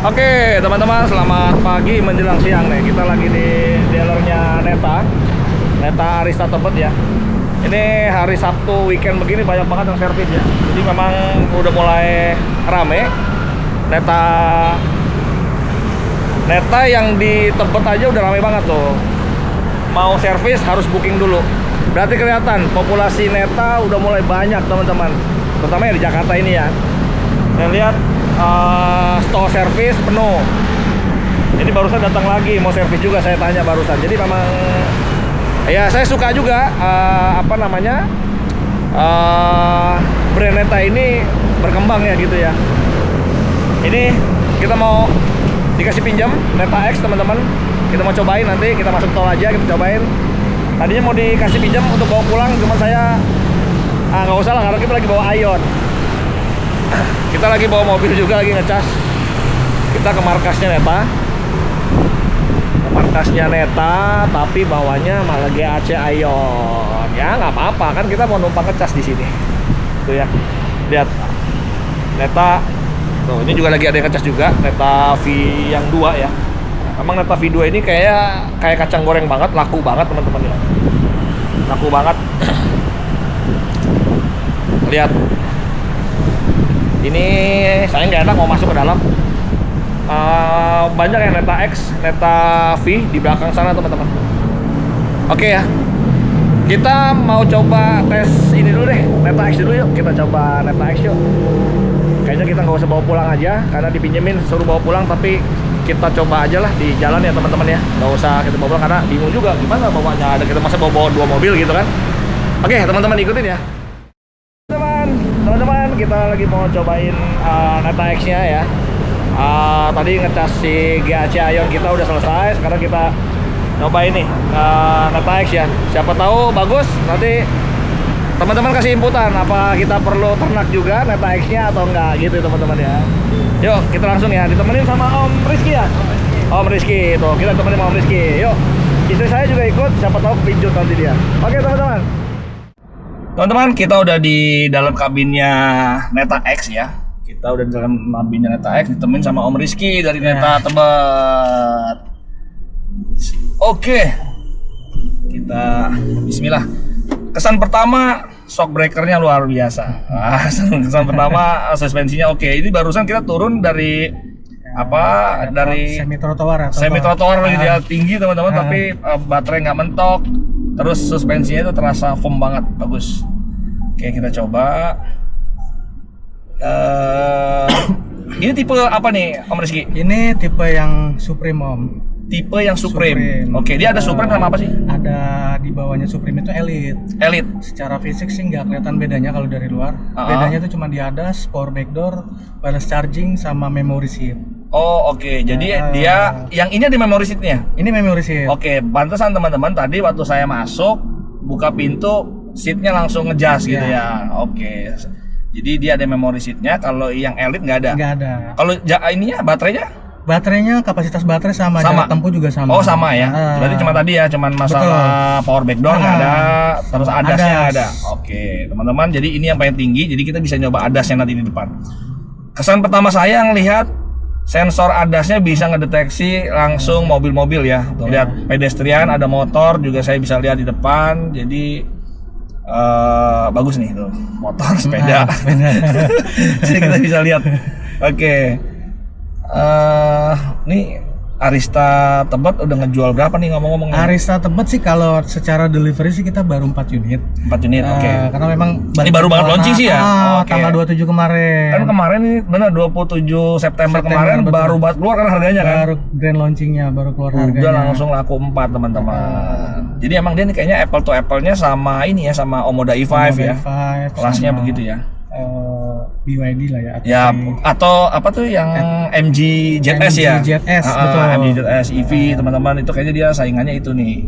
Oke, teman-teman, selamat pagi menjelang siang nih. Kita lagi di dealernya Neta Arista Tebet ya. Ini hari Sabtu weekend begini banyak banget yang servis ya. Jadi memang udah mulai rame. Neta yang di Tebet aja udah rame banget tuh. Mau servis harus booking dulu. Berarti kelihatan populasi Neta udah mulai banyak teman-teman. Terutama ya di Jakarta ini ya. Saya lihat store servis penuh. Ini barusan datang lagi mau servis juga, saya tanya barusan. Jadi memang ya saya suka juga brand Neta ini berkembang ya gitu ya. Ini kita mau dikasih pinjam Neta X teman-teman. Kita mau cobain, nanti kita masuk tol aja, kita cobain. Tadinya mau dikasih pinjam untuk bawa pulang, cuman saya nggak usah lah karena kita lagi bawa Ion. Kita lagi bawa mobil juga, lagi ngecas. Kita ke markasnya Neta, tapi bawanya malah GAC Ion. Ya nggak apa-apa, kan kita mau numpang ngecas di sini. Tuh ya, lihat Neta. Tuh, ini juga lagi ada yang ngecas juga, Neta V yang 2 ya. Emang Neta V2 ini kayak kacang goreng banget, laku banget teman-teman ya. Laku banget. Lihat. Ini saya nggak enak mau masuk ke dalam. Banyak yang Neta X, Neta V di belakang sana teman-teman. Oke ya, kita mau coba tes ini dulu deh, Neta X dulu yuk. Kita coba Neta X yuk. Kayaknya kita nggak usah bawa pulang aja, karena dipinjemin suruh bawa pulang. Tapi kita coba aja lah di jalan ya teman-teman ya. Nggak usah kita bawa pulang karena bingung juga gimana bawanya. Ada kita masa bawa 2 mobil gitu kan. Oke teman-teman, ikutin ya. Teman-teman, kita lagi mau cobain Neta X nya ya. Tadi ngecas si GAC Ion kita udah selesai. Sekarang kita cobain nih Neta X ya. Siapa tahu bagus, nanti teman-teman kasih inputan apa kita perlu ternak juga Neta X nya atau enggak gitu teman-teman ya. Yuk kita langsung ya, ditemenin sama Om Rizky ya. Om Rizky tuh, kita temenin sama Om Rizky. Yuk, istri saya juga ikut, siapa tahu kepincut nanti dia. Oke teman-teman. Teman-teman, kita udah di dalam kabinnya Neta X ya. Kita udah di dalam kabinnya Neta X, ditemenin sama Om Rizky dari Neta Tebet. Oke, kita bismillah. Kesan pertama, shock breakernya luar biasa. Kesan pertama, suspensinya oke. Ini barusan kita turun dari dari semi trotoar lagi dia tinggi teman-teman, tapi baterai nggak mentok. Terus suspensinya itu terasa firm banget, bagus. Oke, kita coba. Ini tipe apa nih Om Rizky? Ini tipe yang Supreme Om. Tipe yang Supreme. Oke, dia ada Supreme sama apa sih? Ada di bawahnya Supreme itu Elite. Elite. Secara fisik sih nggak kelihatan bedanya kalau dari luar. Bedanya itu cuma di atas, power backdoor, wireless charging, sama memory seat. Oh oke, jadi dia yang ini ada memory seat-nya? Ini memory seat. Oke, pantesan teman-teman tadi waktu saya masuk buka pintu seatnya langsung ngejas gitu ya. Oke, jadi dia ada memory seat-nya. Kalau yang Elite nggak ada? Nggak ada. Kalau ininya baterainya? Baterainya kapasitas baterai sama, jarak tempuh juga sama. Oh sama ya, berarti cuma tadi ya, cuman masalah power backdoor nggak ada, terus adasnya ada. Oke teman-teman, jadi ini yang paling tinggi, jadi kita bisa nyoba adasnya nanti di depan. Kesan pertama saya ngelihat sensor adasnya bisa ngedeteksi langsung mobil-mobil ya. Tuh, lihat pedestrian, ada motor juga saya bisa lihat di depan. Jadi bagus nih tuh, motor, sepeda. Jadi kita bisa lihat. Oke. Nih Arista Tebet udah ngejual berapa nih ngomong-ngomong? Arista Tebet sih kalau secara delivery sih kita baru 4 unit. 4 unit, oke. Karena memang ini baru banget launching sih ya? Tanggal 27 kemarin. Kan kemarin nih benar 27 September kemarin betul. Baru banget keluar kan harganya kan? Baru grand launchingnya, baru keluar harganya. Udah langsung laku 4 teman-teman. Jadi emang dia nih kayaknya apple to apple-nya sama ini ya, sama Omoda E5 ya. Kelasnya begitu ya. BYD lah ya. Ya, atau apa tuh yang MG ZS ya? MG ZS, betul. MG ZS EV teman-teman, itu kayaknya dia saingannya itu nih.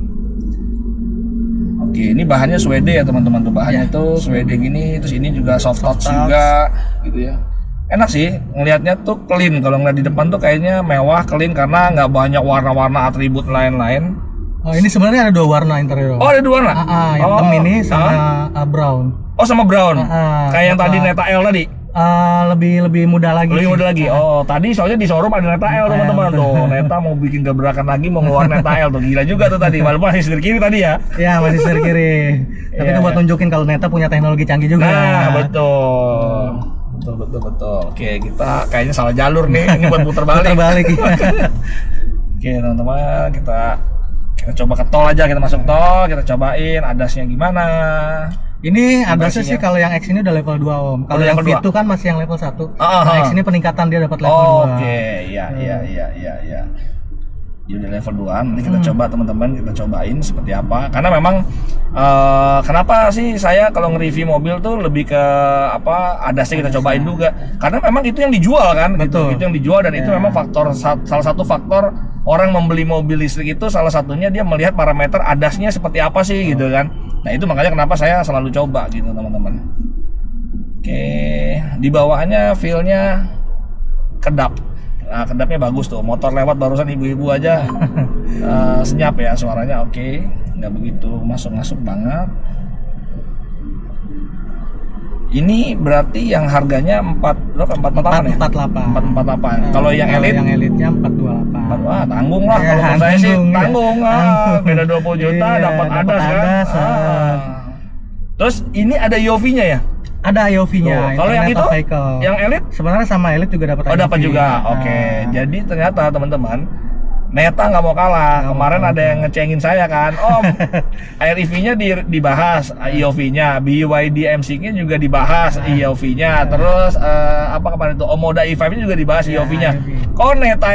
Oke, ini bahannya Swede ya teman-teman, tuh bahannya itu Swede gini, terus ini juga soft touch juga gitu ya. Enak sih, ngelihatnya tuh clean. Kalau ngeliat di depan tuh kayaknya mewah, clean karena nggak banyak warna-warna atribut lain-lain. Oh, ini sebenarnya ada 2 warna interior. Oh, ada 2 warna? Yang hitam ini sama brown. Oh, sama brown. Kayak yang tadi Neta L tadi. Lebih mudah lagi. Lebih sih. mudah lagi. Oh, tadi soalnya di showroom ada Neta L teman-teman tuh. Neta mau bikin gebrakan lagi, mau ngeluarin Neta L tuh. Gila juga tuh tadi. Walaupun masih setir kiri tadi ya. Ya masih setir kiri. Tapi Iya, itu buat iya. nunjukin kalau Neta punya teknologi canggih juga. Nah, betul. Oke, kita kayaknya salah jalur nih. Ini buat putar balik. Terbalik. Oke, teman-teman, kita coba ke tol aja. Kita masuk tol, kita cobain adasnya gimana. Ini adasnya Vibrasinya. sih kalau yang X ini udah level 2 Om. Kalau Udah yang level 2? V2 kan masih yang level 1. Ah, Nah, ah. X ini peningkatan dia dapat level 2. Oke, iya. Dia udah level 2. Nanti kita coba teman-teman, kita cobain seperti apa. Karena memang kenapa sih saya kalau nge-review mobil tuh lebih ke apa adasnya kita cobain juga. Karena memang itu yang dijual kan, gitu. Betul. Itu yang dijual dan itu memang faktor salah satu faktor orang membeli mobil listrik itu salah satunya dia melihat parameter adasnya seperti apa sih gitu kan. Nah, itu makanya kenapa saya selalu coba gitu, teman-teman. Oke, di bawahnya feel-nya kedap. Nah, kedapnya bagus tuh. Motor lewat barusan ibu-ibu aja senyap ya suaranya. Oke, nggak begitu masuk banget. Ini berarti yang harganya 448 ya? 448. Kalau yang elit? Yang elitnya 428. Wah, tanggung lah. Ya, Kalau menurut saya sih tanggung, ya. tanggung lah. Tanggung. Beda 20 juta Iya, dapat dapat adas kan. adas, Terus ini ada IOV-nya ya? Ada IOV-nya. Tuh, kalau yang Internet itu of Vehicle. yang elit? Sebenarnya sama elit juga dapat Oh, dapat IOV. juga. Oke. Jadi ternyata teman-teman, Neta nggak mau kalah. Kemarin ada yang ngecengin saya kan, Om, REV-nya dibahas, IOV-nya, BYD MC-nya juga dibahas, IOV-nya. Terus apa kemarin itu Omoda E5-nya juga dibahas, Ya, IOV-nya. IOV. Kok Neta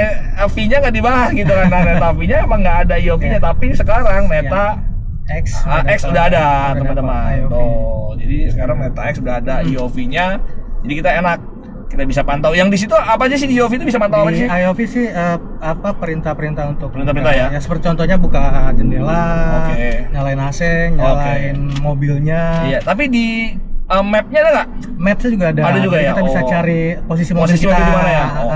V-nya nggak dibahas gitu kan? Nah, Neta V-nya emang nggak ada IOV-nya, tapi sekarang Neta X X udah ada teman-teman. IOV. Tuh, jadi sekarang Neta X udah ada IOV-nya. Jadi kita enak, kita bisa pantau. Yang di situ apa aja sih di IOV itu bisa pantau apa Di sih? IOV sih apa perintah-perintah untuk Perintah-perintah ya? seperti contohnya buka jendela, Oke. nyalain AC, nyalain mobilnya. Iya, tapi di map-nya ada nggak? Mapsnya juga ada. Ada juga Jadi ya? Kita bisa Oh. cari posisi mobil Posisi kita. mobil di mana ya? Oh.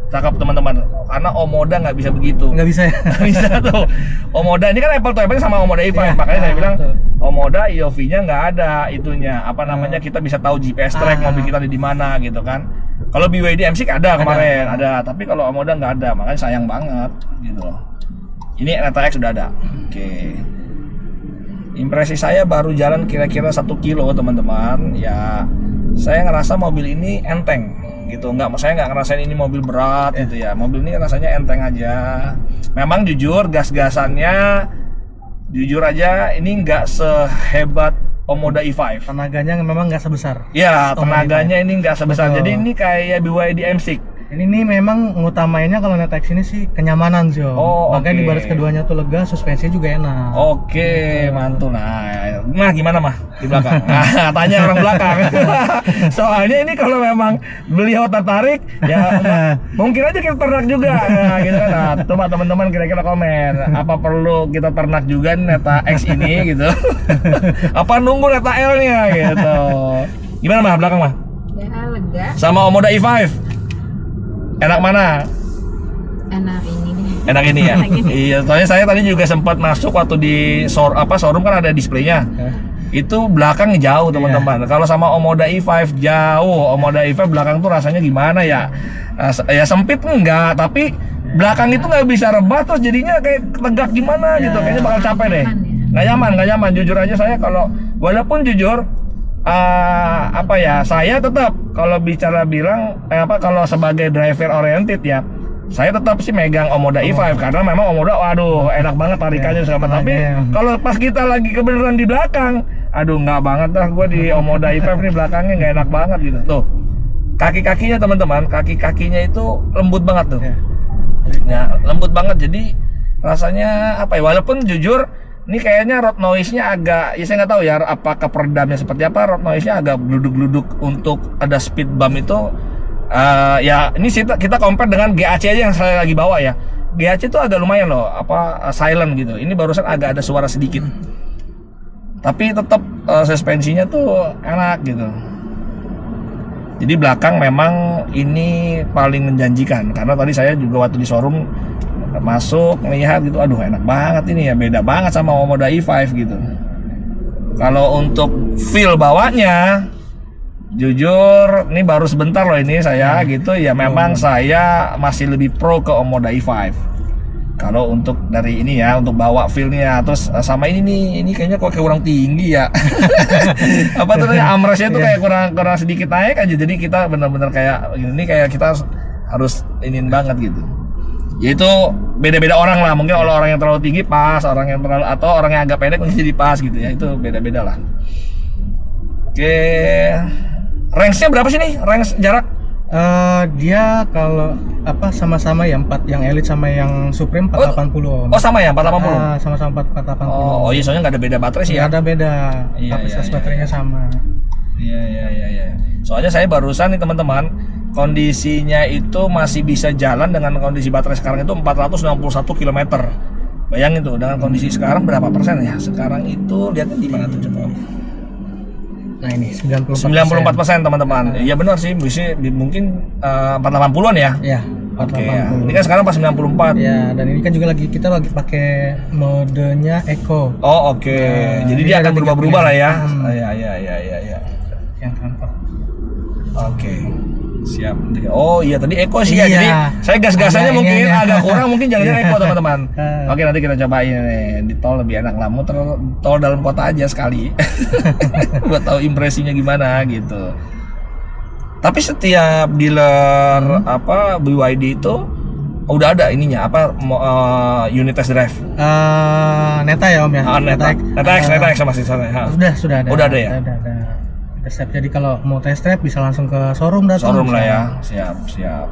Cakep teman-teman. Karena Omoda nggak bisa begitu. Nggak bisa ya. Nggak bisa tuh. Omoda ini kan apple to apple sama Omoda E5, Iya. makanya saya bilang Betul. Omoda IOV-nya nggak ada itunya. Apa namanya? Kita bisa tahu GPS track mobil kita ada di mana gitu kan. Kalau BYD MC ada kemarin, ada. Tapi kalau Omoda nggak ada, makanya sayang banget gitu loh. Ini Neta X sudah ada. Oke. Impresi saya baru jalan kira-kira 1 kilo teman-teman. Ya, saya ngerasa mobil ini enteng gitu. Saya nggak ngerasain ini mobil berat gitu ya. Mobil ini rasanya enteng aja. Memang jujur gas-gasannya, jujur aja ini nggak sehebat Omoda E5. Tenaganya memang nggak sebesar. Ya, Omoda tenaganya ini nggak sebesar. Betul. Jadi ini kayak BYD M6. Ini memang ngutamainnya kalau Neta X ini sih kenyamanan sih Om. Oh, Makanya oke. di baris keduanya tuh lega, suspensi juga enak. Oke, mantul. Nah, gimana mah di belakang? Nah, tanya orang belakang. Soalnya ini kalau memang beliau tertarik, ya mungkin aja kita ternak juga, nah, gitu kan. Nah, coba teman-teman kira-kira komen, apa perlu kita ternak juga Neta X ini gitu? Apa nunggu Neta L-nya gitu? Gimana mah belakang mah? Ya lega, Sama Omoda E5. Enak mana? enak ini deh. Enak ini ya. Enak ini. Iya, soalnya saya tadi juga sempat masuk waktu di showroom kan ada displaynya. Itu belakang jauh teman-teman. Kalau sama Omoda E5 jauh. Omoda E5 belakang tuh rasanya gimana ya? Ya sempit enggak, tapi belakang itu nggak bisa rebah terus jadinya kayak tegak gimana gitu. Kayaknya bakal capek deh. Nyaman Nggak nyaman. Jujur aja saya kalau walaupun jujur apa ya, saya tetap kalau bicara bilang kalau sebagai driver oriented ya, saya tetap sih megang Omoda E5 karena memang Omoda waduh enak banget tarikannya segala macam. Tapi kalau pas kita lagi kebenaran di belakang, aduh nggak banget dah gue di Omoda E5 nih belakangnya nggak enak banget gitu. Tuh kaki-kakinya teman-teman, kaki-kakinya itu lembut banget tuh. Ya, lembut banget jadi rasanya apa ya, walaupun jujur ini kayaknya road noise-nya agak, ya saya nggak tahu ya apakah peredamnya seperti apa, road noise-nya agak gluduk-gluduk untuk ada speed bump itu. Ya ini kita compare dengan GAC aja yang saya lagi bawa ya. GAC itu agak lumayan loh, silent gitu. Ini barusan agak ada suara sedikit. Tapi tetap suspensinya tuh enak gitu. Jadi belakang memang ini paling menjanjikan karena tadi saya juga waktu di showroom masuk melihat gitu, aduh enak banget ini ya, beda banget sama Omoda E5 gitu. Kalau untuk feel bawanya Jujur, ini baru sebentar loh ini saya gitu ya. Memang saya masih lebih pro ke Omoda E5. Kalau untuk dari ini ya, untuk bawa feel-nya, terus sama ini kayaknya kok kurang tinggi ya. Apa tuh namanya, armrestnya tuh kayak kurang sedikit naik aja. Jadi kita benar-benar kayak ini kayak kita harus iniin banget gitu. Yaitu beda-beda orang lah. Mungkin kalau orang yang terlalu tinggi pas, orang yang terlalu atau orang yang agak pendek mungkin jadi pas gitu ya. Itu beda-beda lah. Oke. Range-nya berapa sih nih? Range jarak? Dia kalau apa sama-sama ya 4 yang Elite sama yang Supreme 480 Om. Oh sama ya 480? Sama-sama 480. Oh iya, soalnya nggak ada beda baterai sih ya? Nggak ada beda, Iya, kapasitas iya, baterainya sama. Iya. Soalnya saya barusan nih teman-teman, kondisinya itu masih bisa jalan dengan kondisi baterai sekarang itu 461 km. Bayangin tuh dengan kondisi sekarang berapa persen ya? Sekarang itu lihatnya di mana tuh coba? Nah ini 94%. 94% teman-teman. Iya benar sih, bisa mungkin 480-an ya. Iya, Oke 480. ya. Ini kan sekarang pas 94. Ya, dan ini kan juga kita lagi pakai modenya Eco. Oh oke. Jadi ini dia ada akan berubah-berubah lah ya. Hmm. Iya. Yang comfort. Oke. Siap. Oh iya tadi Eco sih ya. Iya. Jadi saya gas-gasannya Ada mungkin ininya. agak kurang, mungkin jangan-jangan Eco teman-teman. Ah. Oke, nanti kita cobain nih. Di tol lebih enak lah. Muter tol dalam kota aja sekali. Buat tahu impresinya gimana gitu. Tapi setiap dealer apa BYD itu udah ada ininya apa unit test drive. Neta ya Om ya. Neta X sama sih sana. Sudah ada. Udah ada ya? Ada. Step. Jadi kalau mau test drive bisa langsung ke showroom datang. Showroom lah ya. bisa. Siap.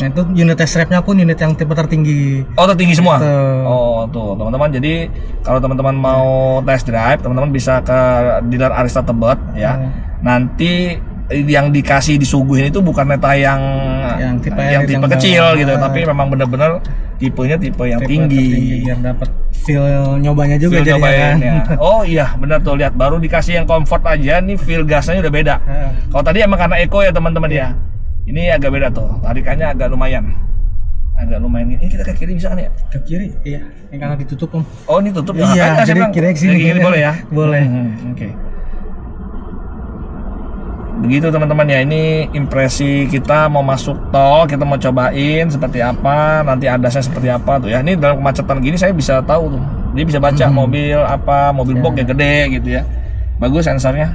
Nah itu unit test drive-nya pun unit yang tipe tertinggi. Oh tertinggi semua? Betul. Oh tuh teman-teman, jadi kalau teman-teman mau test drive, teman-teman bisa ke dealer Arista Tebet ya. Nanti yang dikasih disuguhin itu bukan Neta yang tipe kecil gitu, tapi memang benar-benar tipenya tipe yang tinggi. Biar dapat feel nyobanya juga Feel jadi nyobain, kan. ya. Oh iya benar tuh, lihat baru dikasih yang comfort aja nih feel gasnya udah beda. Kalau tadi emang karena Eco ya teman-teman ya. Ini agak beda tuh, tarikannya agak lumayan. Ini kita ke kiri bisa kan ya? Ke kiri, iya. Ini karena ditutup Om. Oh ini tutup ya? Iya, Makanya saya jadi bilang, kiri sini. kiri boleh ya? Boleh. Oke. Begitu teman-teman ya, ini impresi kita mau masuk tol, kita mau cobain seperti apa, nanti adasnya seperti apa tuh ya. Ini dalam kemacetan gini saya bisa tahu tuh. Dia bisa baca mobil box yang gede gitu ya. Bagus sensornya.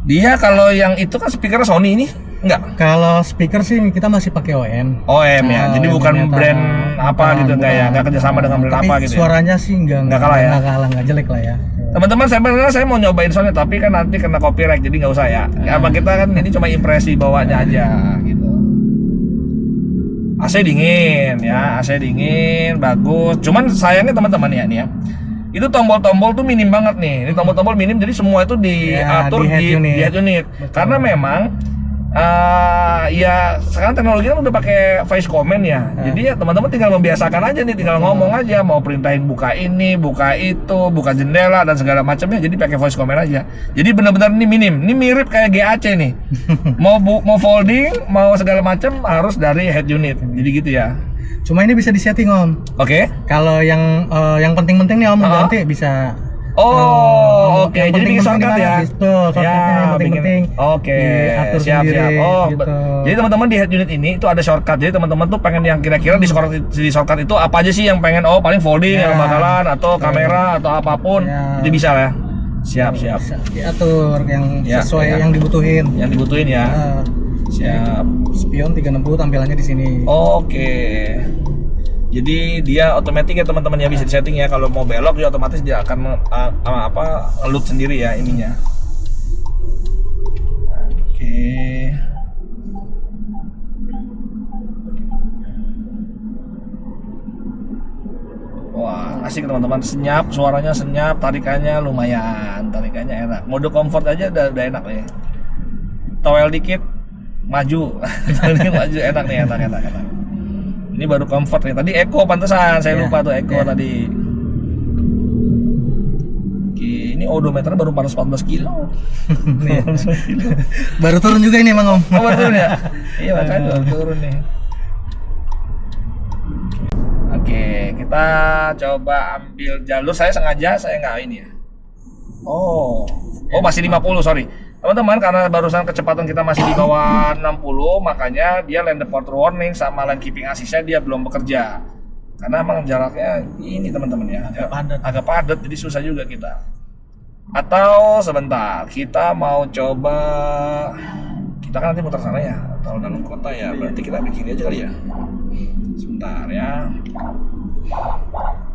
Dia kalau yang itu kan speaker Sony ini enggak? Kalau speaker sih kita masih pakai OM. OM ya. Jadi bukan ternyata brand apa gitu enggak ya? Enggak kerjasama dengan brand tapi apa gitu ya. suaranya sih enggak kalah ya? Enggak jelek lah ya. Teman-teman sebenarnya saya mau nyobain soalnya, tapi kan nanti kena copyright jadi nggak usah ya. Apa kita kan ini cuma impresi bawanya aja gitu. AC dingin ya, AC dingin bagus. Cuman sayangnya teman-teman ya nih ya. Itu tombol-tombol tuh minim banget nih. Ini tombol-tombol minim, jadi semua itu diatur di head unit. Karena memang ya sekarang teknologi kan udah pakai voice command ya. Jadi ya teman-teman tinggal membiasakan aja nih, tinggal ngomong aja, mau perintahin buka ini, buka itu, buka jendela dan segala macamnya. Jadi pakai voice command aja. Jadi benar-benar ini minim. Ini mirip kayak GAC nih. mau folding, mau segala macam harus dari head unit. Jadi gitu ya. Cuma ini bisa disetting Om. Oke. Kalau yang penting-penting nih Om ganti bisa. Oh, oke. Jadi bikin shortcut ya. Betul, shortcutnya yang penting-penting. Oke. Diatur Siap. sendiri, Oh, gitu. jadi teman-teman di head unit ini itu ada shortcut. Jadi teman-teman tuh pengen yang kira-kira di shortcut itu apa aja sih yang pengen? Oh, paling folding yang bakalan atau kamera atau apapun. Jadi bisa lah. Siap. Bisa diatur yang Ya, sesuai ya. yang dibutuhin. Yang dibutuhin ya. Siap. Spion 360 tampilannya di sini. Oke. Jadi dia otomatis ya teman-teman ya, bisa disetting ya, kalau mau belok dia otomatis dia akan loop sendiri ya ininya. Oke. Wah, asik teman-teman, senyap, suaranya senyap, tarikannya lumayan, tarikannya enak. Mode comfort aja udah enak nih. Towel dikit, maju, maju enak nih, enak. Ini baru comfort nih. Tadi Eco pantesan, saya lupa tuh Eco tadi. Oke, ini odometernya baru 414 kilo. Baru turun juga ini Mang Om. Oh, baru turun ya? Iya, makanya baru turun nih. Oke, kita coba ambil jalur. Saya sengaja saya nggak ini ya. Oh, Oh, masih 50, sorry. Teman-teman, karena barusan kecepatan kita masih di bawah 60, makanya dia lane departure warning sama lane keeping assist-nya dia belum bekerja. Karena emang jaraknya ini teman-teman ya, agak padat, jadi susah juga kita. Atau sebentar, kita mau coba, kita kan nanti muter sana ya, atau dalam kota ya, berarti kita bikin aja kali ya. Sebentar ya.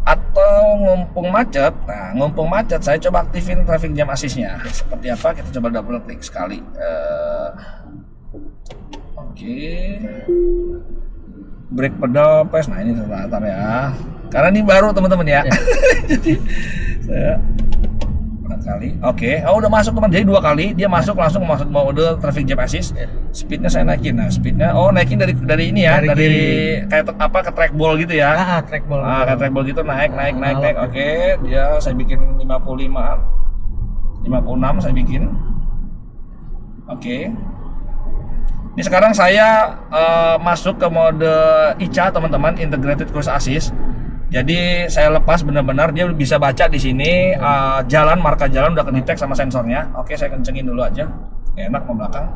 Atau ngumpung macet, nah ngumpung macet saya coba aktifin traffic jam assist-nya. Seperti apa? Kita coba double klik sekali. Oke. Brake pedal press. Nah ini sebentar ya. Karena ini baru teman-teman ya. Jadi saya kali. Oke. Oh udah masuk teman. Jadi 2 kali dia masuk langsung masuk mode traffic jam assist. Speednya saya naikin. Nah speednya naikin dari ini ya, dari kayak apa ke trackball gitu ya. Trackball. Kayak trackball gitu naik. Oke, dia saya bikin 56 saya bikin. Oke. Ini sekarang saya masuk ke mode ICA teman-teman, Integrated Cruise Assist. Jadi saya lepas benar-benar dia bisa baca di sini jalan, marka jalan udah kedetek sama sensornya. Oke, saya kencengin dulu aja. Enak ke belakang.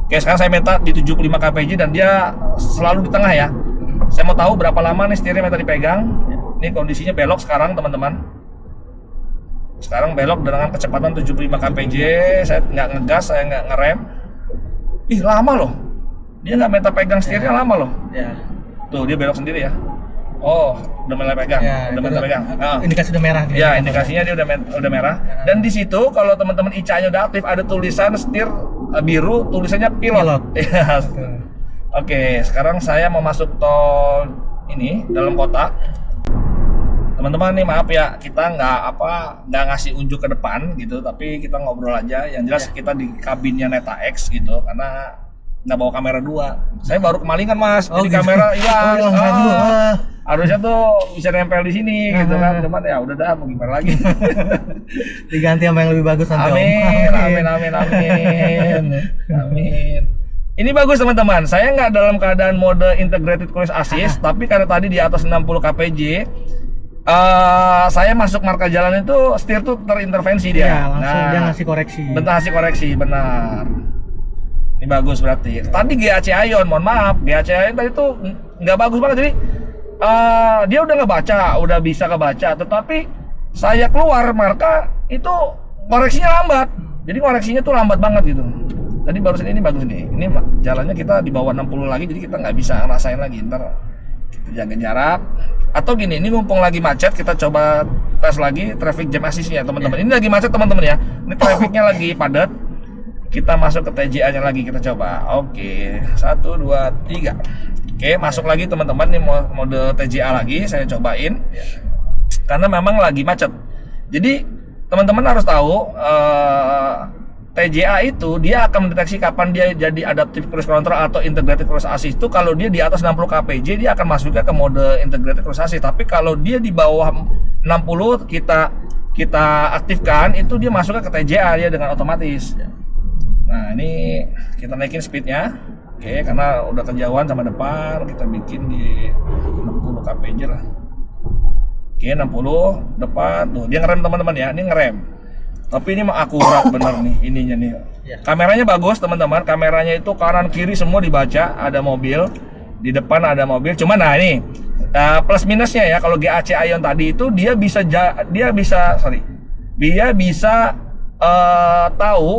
Oke, sekarang saya minta di 75 kpj dan dia selalu di tengah ya. Saya mau tahu berapa lama nih setirnya minta dipegang. Ini kondisinya belok sekarang teman-teman. Sekarang belok dengan kecepatan 75 kpj. Saya nggak ngegas, saya nggak ngerem. Ih lama loh. Dia nggak minta pegang setirnya lama loh. Ya. Tuh dia belok sendiri ya. Oh, udah mulai pegang, Ya, udah mulai pegang. Indikasi udah merah. Ya, indikasinya dia udah merah. Dan di situ kalau teman-teman ICA-nya udah aktif ada tulisan setir biru, tulisannya pilot. Ya. Oke, sekarang saya mau masuk tol ini dalam kota. Teman-teman nih maaf ya, kita nggak ngasih unjuk ke depan gitu, tapi kita ngobrol aja. Yang jelas kita di kabinnya Neta X gitu, karena nggak bawa kamera 2. Saya baru kemalingan mas, jadi gitu. kamera hilang. Aduh. Harusnya tuh bisa nempel di sini gitu kan, cuman ya udah dah mau gimana lagi. Diganti sama yang lebih bagus nanti. Amin. Ini bagus teman-teman. Saya nggak dalam keadaan mode integrated cruise assist, tapi karena tadi di atas 60 kpj, saya masuk marka jalan itu setir tuh terintervensi dia. Iya, langsung dia ngasih koreksi. Bentar ngasih koreksi, benar. Ini bagus berarti. Tadi GAC Ion, mohon maaf, GAC Ion tadi tuh nggak bagus banget. Jadi dia udah ngebaca, udah bisa kebaca, tetapi saya keluar marka itu koreksinya lambat. Jadi koreksinya tuh lambat banget gitu. Tadi barusan ini bagus nih. Ini jalannya kita di bawah 60 lagi, jadi kita nggak bisa ngerasain lagi. Ntar kita jaga jarak. Atau gini, ini mumpung lagi macet, kita coba tes lagi traffic jam assist-nya teman-teman. Ini lagi macet teman-teman ya. Ini trafficnya lagi padat. Kita masuk ke TJA-nya lagi, kita coba. Oke, 1, 2, 3. Oke, masuk lagi teman-teman, ini mode TJA lagi, saya cobain. Karena memang lagi macet. Jadi teman-teman harus tahu TJA itu dia akan mendeteksi kapan dia jadi adaptive cruise control atau integrated cruise assist. Itu kalau dia di atas 60 kpj dia akan masuknya ke mode integrated cruise assist. Tapi kalau dia di bawah 60 kita aktifkan, itu dia masuknya ke TJA dia dengan otomatis. Nah ini kita naikin speednya. Oke, karena udah kejauhan sama depan, kita bikin di 60 kpj lah. Oke, 60 depan. Tuh, dia ngerem teman-teman ya, ini ngerem. Tapi ini mah akurat bener nih ininya nih. Kameranya bagus teman-teman, kameranya itu kanan kiri semua dibaca, ada mobil, di depan ada mobil. Cuman nah ini plus minusnya ya, kalau GAC Ion tadi itu dia bisa tahu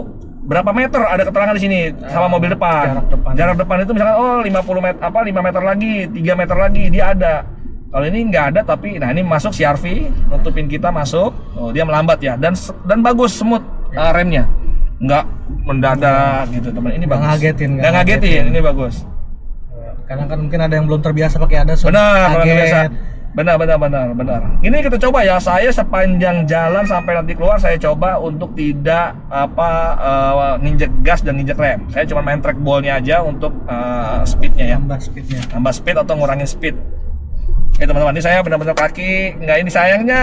berapa meter ada keterangan di sini sama mobil depan. Jarak depan itu misalkan 50 meter 5 meter lagi, 3 meter lagi dia ada. Kalau ini nggak ada, tapi nah ini masuk CRV, nutupin kita masuk. Oh, dia melambat ya dan bagus smooth remnya. Nggak mendadak gitu, teman. Ini bagus. Nggak ngagetin, ini bagus. Karena kan mungkin ada yang belum terbiasa pakai ADAS. Benar, kalau biasa. Benar. Ini kita coba ya. Saya sepanjang jalan sampai nanti keluar saya coba untuk tidak nginjek gas dan nginjek rem. Saya cuma main trackballnya aja untuk speednya ya. Tambah speed atau ngurangin speed. Oke teman-teman, ini saya benar-benar kaki nggak ini sayangnya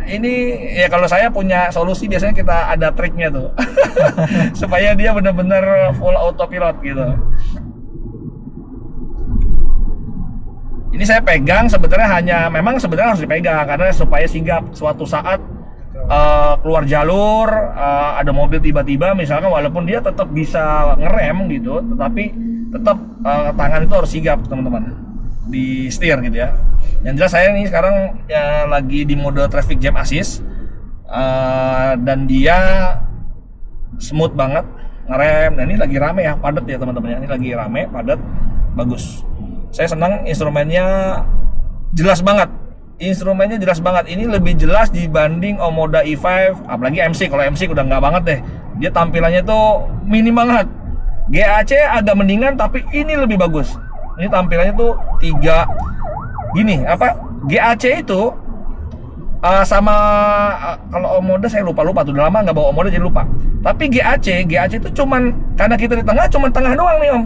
ini ya kalau saya punya solusi biasanya kita ada triknya tuh supaya dia benar-benar full autopilot gitu. Ini saya pegang sebenarnya sebenarnya harus dipegang karena supaya sigap suatu saat keluar jalur, ada mobil tiba-tiba misalkan, walaupun dia tetap bisa ngerem gitu, tetapi tetap tangan itu harus sigap teman-teman di setir gitu ya. Yang jelas saya nih sekarang ya, lagi di mode traffic jam assist, dan dia smooth banget ngerem. Dan ini lagi rame ya, padat ya teman-teman ya. Ini lagi rame, padat, bagus. Saya senang instrumennya jelas banget. Instrumennya jelas banget. Ini lebih jelas dibanding Omoda E5, apalagi MC. Kalau MC udah nggak banget deh. Dia tampilannya tuh minim banget. GAC agak mendingan, tapi ini lebih bagus. Ini tampilannya tuh gini, GAC itu sama kalau Omoda saya lupa tuh, udah lama nggak bawa Omoda jadi lupa. Tapi GAC itu cuman karena kita di tengah, cuman tengah doang nih Om.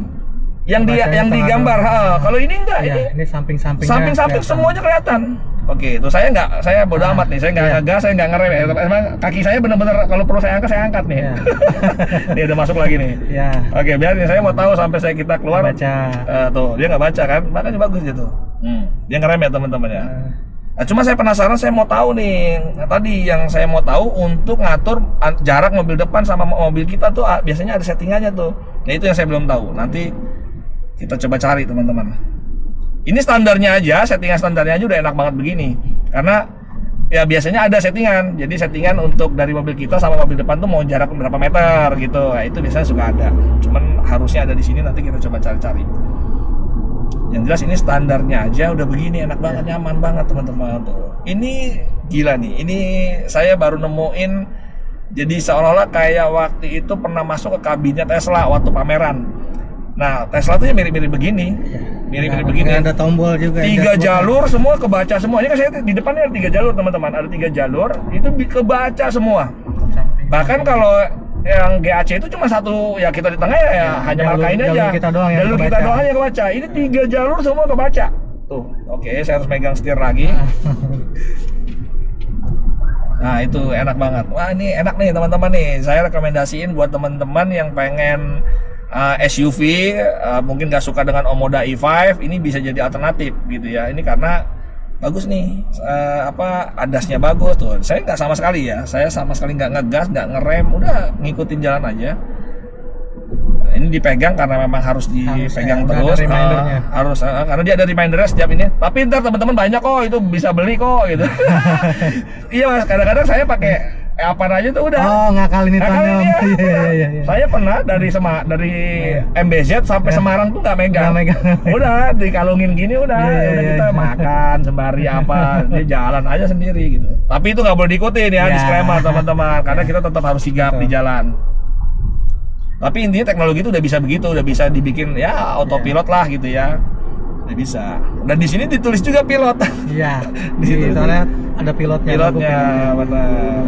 Yang digambar. Kalau ini enggak, ya, ini samping-samping semuanya kelihatan. Oke, itu saya bodo amat nih, saya nggak ngegas, saya nggak ngerem ya. Emang kaki saya bener-bener kalau perlu saya angkat nih. Ya. Dia udah masuk lagi nih. Ya. Oke, biarin, saya mau tahu sampai kita keluar. Baca. Tuh, dia nggak baca kan, makanya bagus gitu. Dia ngerem ya teman-teman ya. Nah, cuma saya penasaran, saya mau tahu nih. Tadi yang saya mau tahu untuk ngatur jarak mobil depan sama mobil kita tuh biasanya ada settingannya tuh. Ya itu yang saya belum tahu. Nanti kita coba cari teman-teman. Ini standarnya aja, settingan standarnya aja udah enak banget begini. Karena ya biasanya ada settingan. Jadi settingan untuk dari mobil kita sama mobil depan tuh mau jarak berapa meter gitu. Nah, itu biasanya suka ada. Cuman harusnya ada di sini, nanti kita coba cari-cari. Yang jelas ini standarnya aja udah begini, enak banget, nyaman banget teman-teman tuh. Ini gila nih. Ini saya baru nemuin. Jadi seolah-olah kayak waktu itu pernah masuk ke kabinnya Tesla waktu pameran. Nah, Tesla tuh ya mirip-mirip begini. Mirip-mirip begini. Ada tombol juga. 3 jalur semua kebaca semua. Ini kan saya di depannya ada 3 jalur, teman-teman. Ada 3 jalur, itu kebaca semua. Bahkan kalau yang GAC itu cuma satu, ya kita di tengah ya hanya markain aja. Jalur kita doang yang kebaca. Ini 3 jalur semua kebaca. Tuh. Oke, saya harus megang setir lagi. Nah, itu enak banget. Wah, ini enak nih teman-teman nih. Saya rekomendasiin buat teman-teman yang pengen SUV, mungkin gak suka dengan Omoda E5, ini bisa jadi alternatif gitu ya. Ini karena bagus nih, adasnya bagus tuh. Saya nggak sama sekali ya, saya sama sekali nggak ngegas, nggak ngerem, udah ngikutin jalan aja. Ini dipegang karena memang harus dipegang terus, harus karena dia ada remindernya setiap ini. Tapi ntar teman-teman banyak kok itu bisa beli kok gitu. Iya Mas, kadang-kadang saya pakai apa aja tuh udah. Oh, ngakalin itu. Iya. Saya pernah dari MBZ sampai Semarang tuh nggak megang. Udah dikalungin gini udah kita makan sembari dia jalan aja sendiri gitu. Tapi itu nggak boleh diikutin ya, disclaimer teman-teman, karena kita tetap harus sigap di jalan. Tapi intinya teknologi itu udah bisa begitu, udah bisa dibikin ya autopilot lah gitu ya. Udah bisa. Dan di sini ditulis juga pilot. Iya. Di situ ada pilotnya. Benar.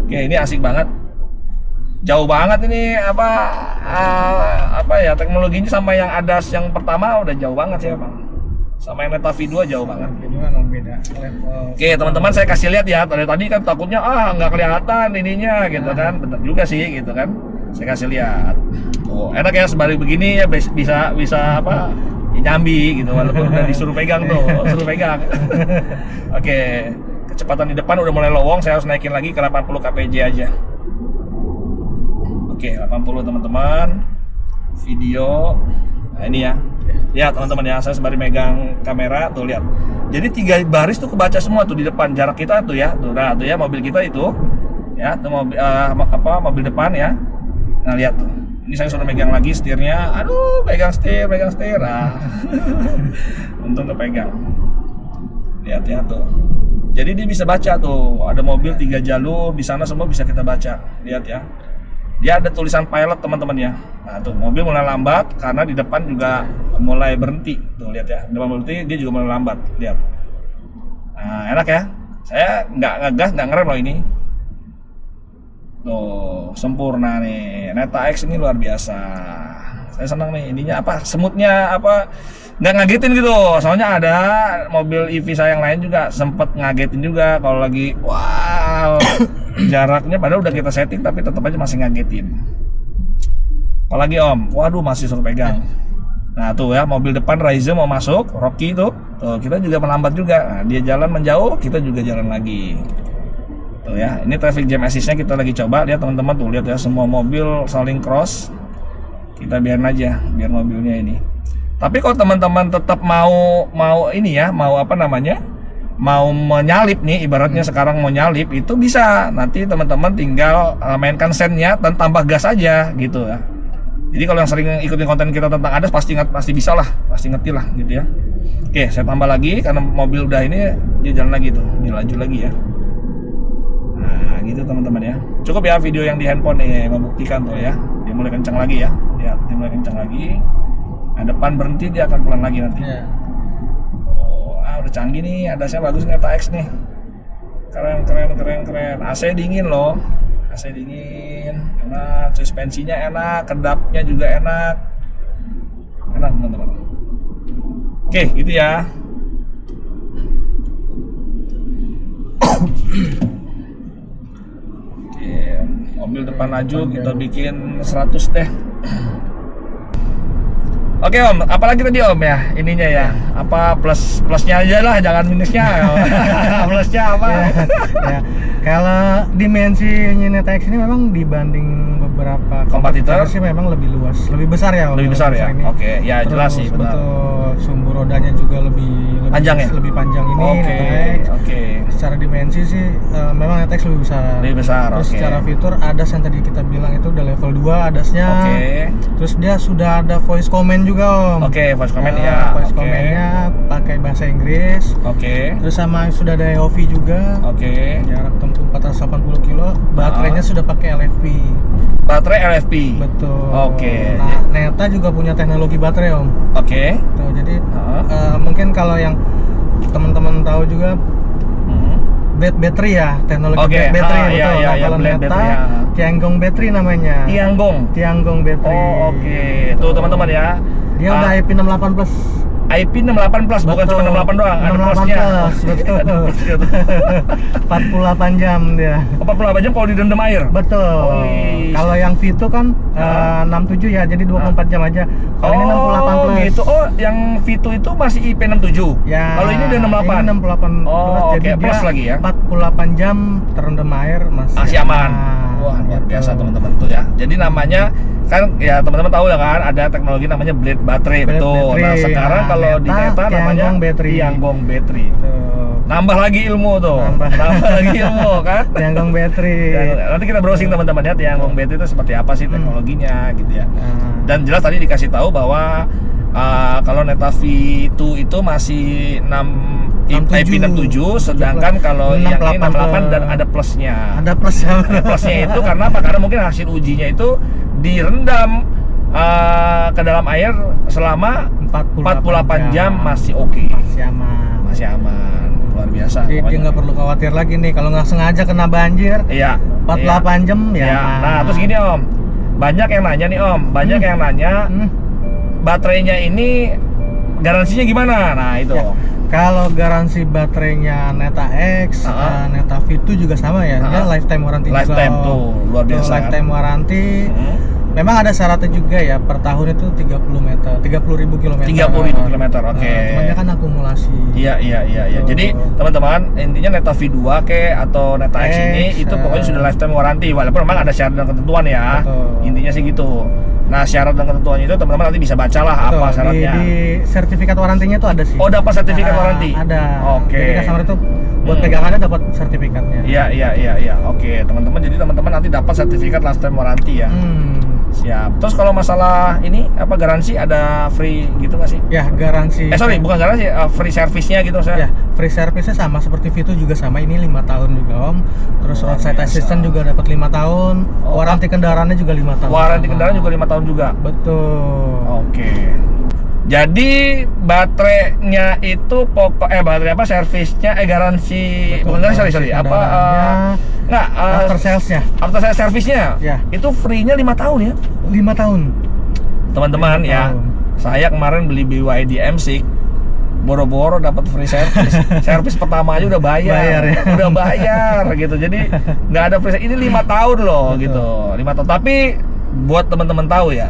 Oke, ini asik banget. Jauh banget ini teknologinya sama yang ADAS yang pertama udah jauh banget sih Bang. Sama yang Neta V2 jauh banget. Itu kan beda level. Oke, teman-teman saya kasih lihat ya. Tadi kan takutnya nggak kelihatan ininya gitu kan. Benar juga sih gitu kan. Saya kasih lihat. Oh, enak ya sebalik begini ya bisa nyambi gitu walaupun udah disuruh pegang tuh, suruh pegang. Oke. Kecepatan di depan udah mulai lowong, saya harus naikin lagi ke 80 kpj aja. Oke, 80 teman-teman. Video. Nah, ini ya. Lihat teman-teman ya, saya sembari megang kamera tuh lihat. Jadi 3 baris tuh kebaca semua tuh di depan jarak kita tuh ya. Tuh tuh ya mobil kita itu. Ya, tuh mobil depan ya. Nah, lihat tuh. Ini saya sudah megang lagi setirnya. Aduh, pegang setir. Untung kepegang. Lihat ya tuh. Jadi dia bisa baca tuh, ada mobil 3 jalur di sana semua bisa kita baca. Lihat ya. Dia ada tulisan pilot teman-teman ya. Nah, tuh mobil mulai lambat karena di depan juga mulai berhenti. Tuh lihat ya. Di depan berhenti dia juga mulai lambat. Lihat. Nah, enak ya. Saya nggak ngegas, nggak ngerem loh ini. Tuh, sempurna nih. Neta X ini luar biasa. Saya senang nih ininya semutnya nggak ngagetin gitu. Soalnya ada mobil EV saya yang lain juga sempet ngagetin juga kalau lagi jaraknya padahal udah kita setting tapi tetap aja masih ngagetin. Apalagi Om, waduh masih suruh pegang. Nah tuh ya mobil depan Raiza mau masuk, Rocky tuh kita juga melambat juga. Nah, dia jalan menjauh, kita juga jalan lagi. Tuh ya, ini traffic jam assist-nya kita lagi coba. Lihat teman-teman tuh, lihat ya, semua mobil saling cross. Kita biarin aja, biar mobilnya ini. Tapi kalau teman-teman tetap mau ini ya, mau apa namanya, mau menyalip nih, ibaratnya sekarang mau nyalip, itu bisa. Nanti teman-teman tinggal mainkan sennya dan tambah gas aja gitu ya. Jadi kalau yang sering ikutin konten kita tentang ADAS pasti bisa lah, pasti ngerti lah gitu ya. Oke, saya tambah lagi karena mobil udah ini, dia jalan lagi tuh, dia laju lagi ya. Nah gitu teman-teman ya. Cukup ya video yang di handphone nih membuktikan tuh ya. Dia mulai kencang lagi ya. Lihat, dia mulai kencang lagi. Nah, depan berhenti dia akan pelan lagi nanti. Oh, udah canggih nih, ADAS-nya bagus nih, Neta X nih. Keren. AC dingin loh. AC dingin, enak, suspensinya enak, kedapnya juga enak. Enak teman-teman. Oke, gitu ya. Oke, mobil depan laju kita bikin 100 deh. Oke Om, apalagi tadi Om ya ininya ya, apa plusnya aja lah, jangan minusnya. Plusnya apa? Ya. Kalau dimensinya Neta X ini memang dibanding beberapa kompetitor sih memang lebih luas, lebih besar ya. Lebih besar ya. Ini. Oke, ya jelas sih benar. Untuk sumbu rodanya juga lebih panjang ya? Lebih panjang ini. Oke. Secara dimensi sih memang Neta X lebih besar. Lebih besar. Terus secara fitur ADAS yang tadi kita bilang itu udah level 2 ADAS-nya. Terus dia sudah ada voice comment juga Om. Voice comment ya. Voice comment-nya pakai bahasa Inggris. Terus sama sudah ada AOV juga. Jarak tempuh 480 kilo. Baterainya sudah pakai LFP. Baterai LFP. Betul. Nah, Neta juga punya teknologi baterai Om. Tuh, jadi mungkin kalau yang teman-teman tahu juga battery ya, teknologi battery betul. Kalau Neta Tiangong battery namanya. Tiangong battery. Tuh teman-teman ya. Dia udah IP68 plus. IP68 plus, bukan cuma 68 doang, ada plusnya. Betul. 48 jam dia. 48 jam kalau direndam air. Betul. Kalau yang V2 kan 67 ya, jadi 24 jam aja. Kalau ini 68 plus. Gitu. Oh, yang V2 itu masih IP67. Ya. Kalau ini udah 68. Ini 68 plus, jadi plus dia lagi ya. 48 jam terendam air masih aman. Wah, luar biasa teman-teman tuh ya. Jadi namanya kan ya teman-teman tahu lah kan ada teknologi namanya blade baterai, betul. Nah, sekarang kalau di Neta namanya Tiangong battery. Nambah lagi ilmu tuh. Nambah lagi ilmu kan? Tiangong battery. Nanti kita browsing teman-teman ya, Tiangong battery itu seperti apa sih teknologinya gitu ya. Dan jelas tadi dikasih tahu bahwa kalau Neta V2 itu masih IP67, sedangkan kalau yang ini 68 dan ada plusnya. Ada plusnya. Plusnya itu karena apa? Karena mungkin hasil ujinya itu direndam ke dalam air selama 48 jam masih oke. Masih aman. Luar biasa. Jadi dia nggak perlu khawatir lagi nih kalau nggak sengaja kena banjir. 48 jam ya. Nah, terus gini Om. Banyak yang nanya nih Om, yang nanya baterainya ini garansinya gimana? Nah, itu. Ya. Kalau garansi baterainya Neta X, Neta V2 juga sama ya. Dia lifetime warranty juga. Lifetime tuh, luar biasa. Lifetime warranty. Memang ada syaratnya juga ya, per tahun itu 30.000 km. 30.000 km, oke. Cuman dia kan akumulasi. Iya. Jadi teman-teman, intinya Neta V2 atau Neta X ini itu pokoknya sudah lifetime warranty, walaupun memang ada syarat dan ketentuan ya. Intinya sih gitu. Nah, syarat dan ketentuannya itu teman-teman nanti bisa bacalah apa syaratnya. Di sertifikat warrantinya itu ada sih. Oh, dapat sertifikat warranty. Ada. Oke. Jadi customer itu buat pegangannya dapat sertifikatnya. Iya. Oke, teman-teman, jadi teman-teman nanti dapat sertifikat lifetime warranty ya. Siap. Terus kalau masalah ini apa garansi ada free gitu nggak sih? Ya, garansi. Bukan garansi, free service-nya gitu maksudnya. Ya, free service-nya sama seperti V2 juga sama, ini 5 tahun juga Om. Terus roadside assistant juga dapat 5 tahun. Waranti kendaraannya juga 5 tahun. Waranti kendaraan juga 5 tahun juga. Betul. Oke. Jadi baterainya itu baterai apa servisnya garansi bukan garansi sorry apa after sales-nya. After sales service-nya. Ya. Itu free-nya 5 tahun ya? 5 tahun. Teman-teman ya. Saya kemarin beli BYD M6 boro-boro dapat free service. Servis pertama aja udah bayar ya? Udah bayar gitu. Jadi nggak ada free. Ini 5 tahun loh. Betul. Gitu. 5 tahun. Tapi buat teman-teman tahu ya,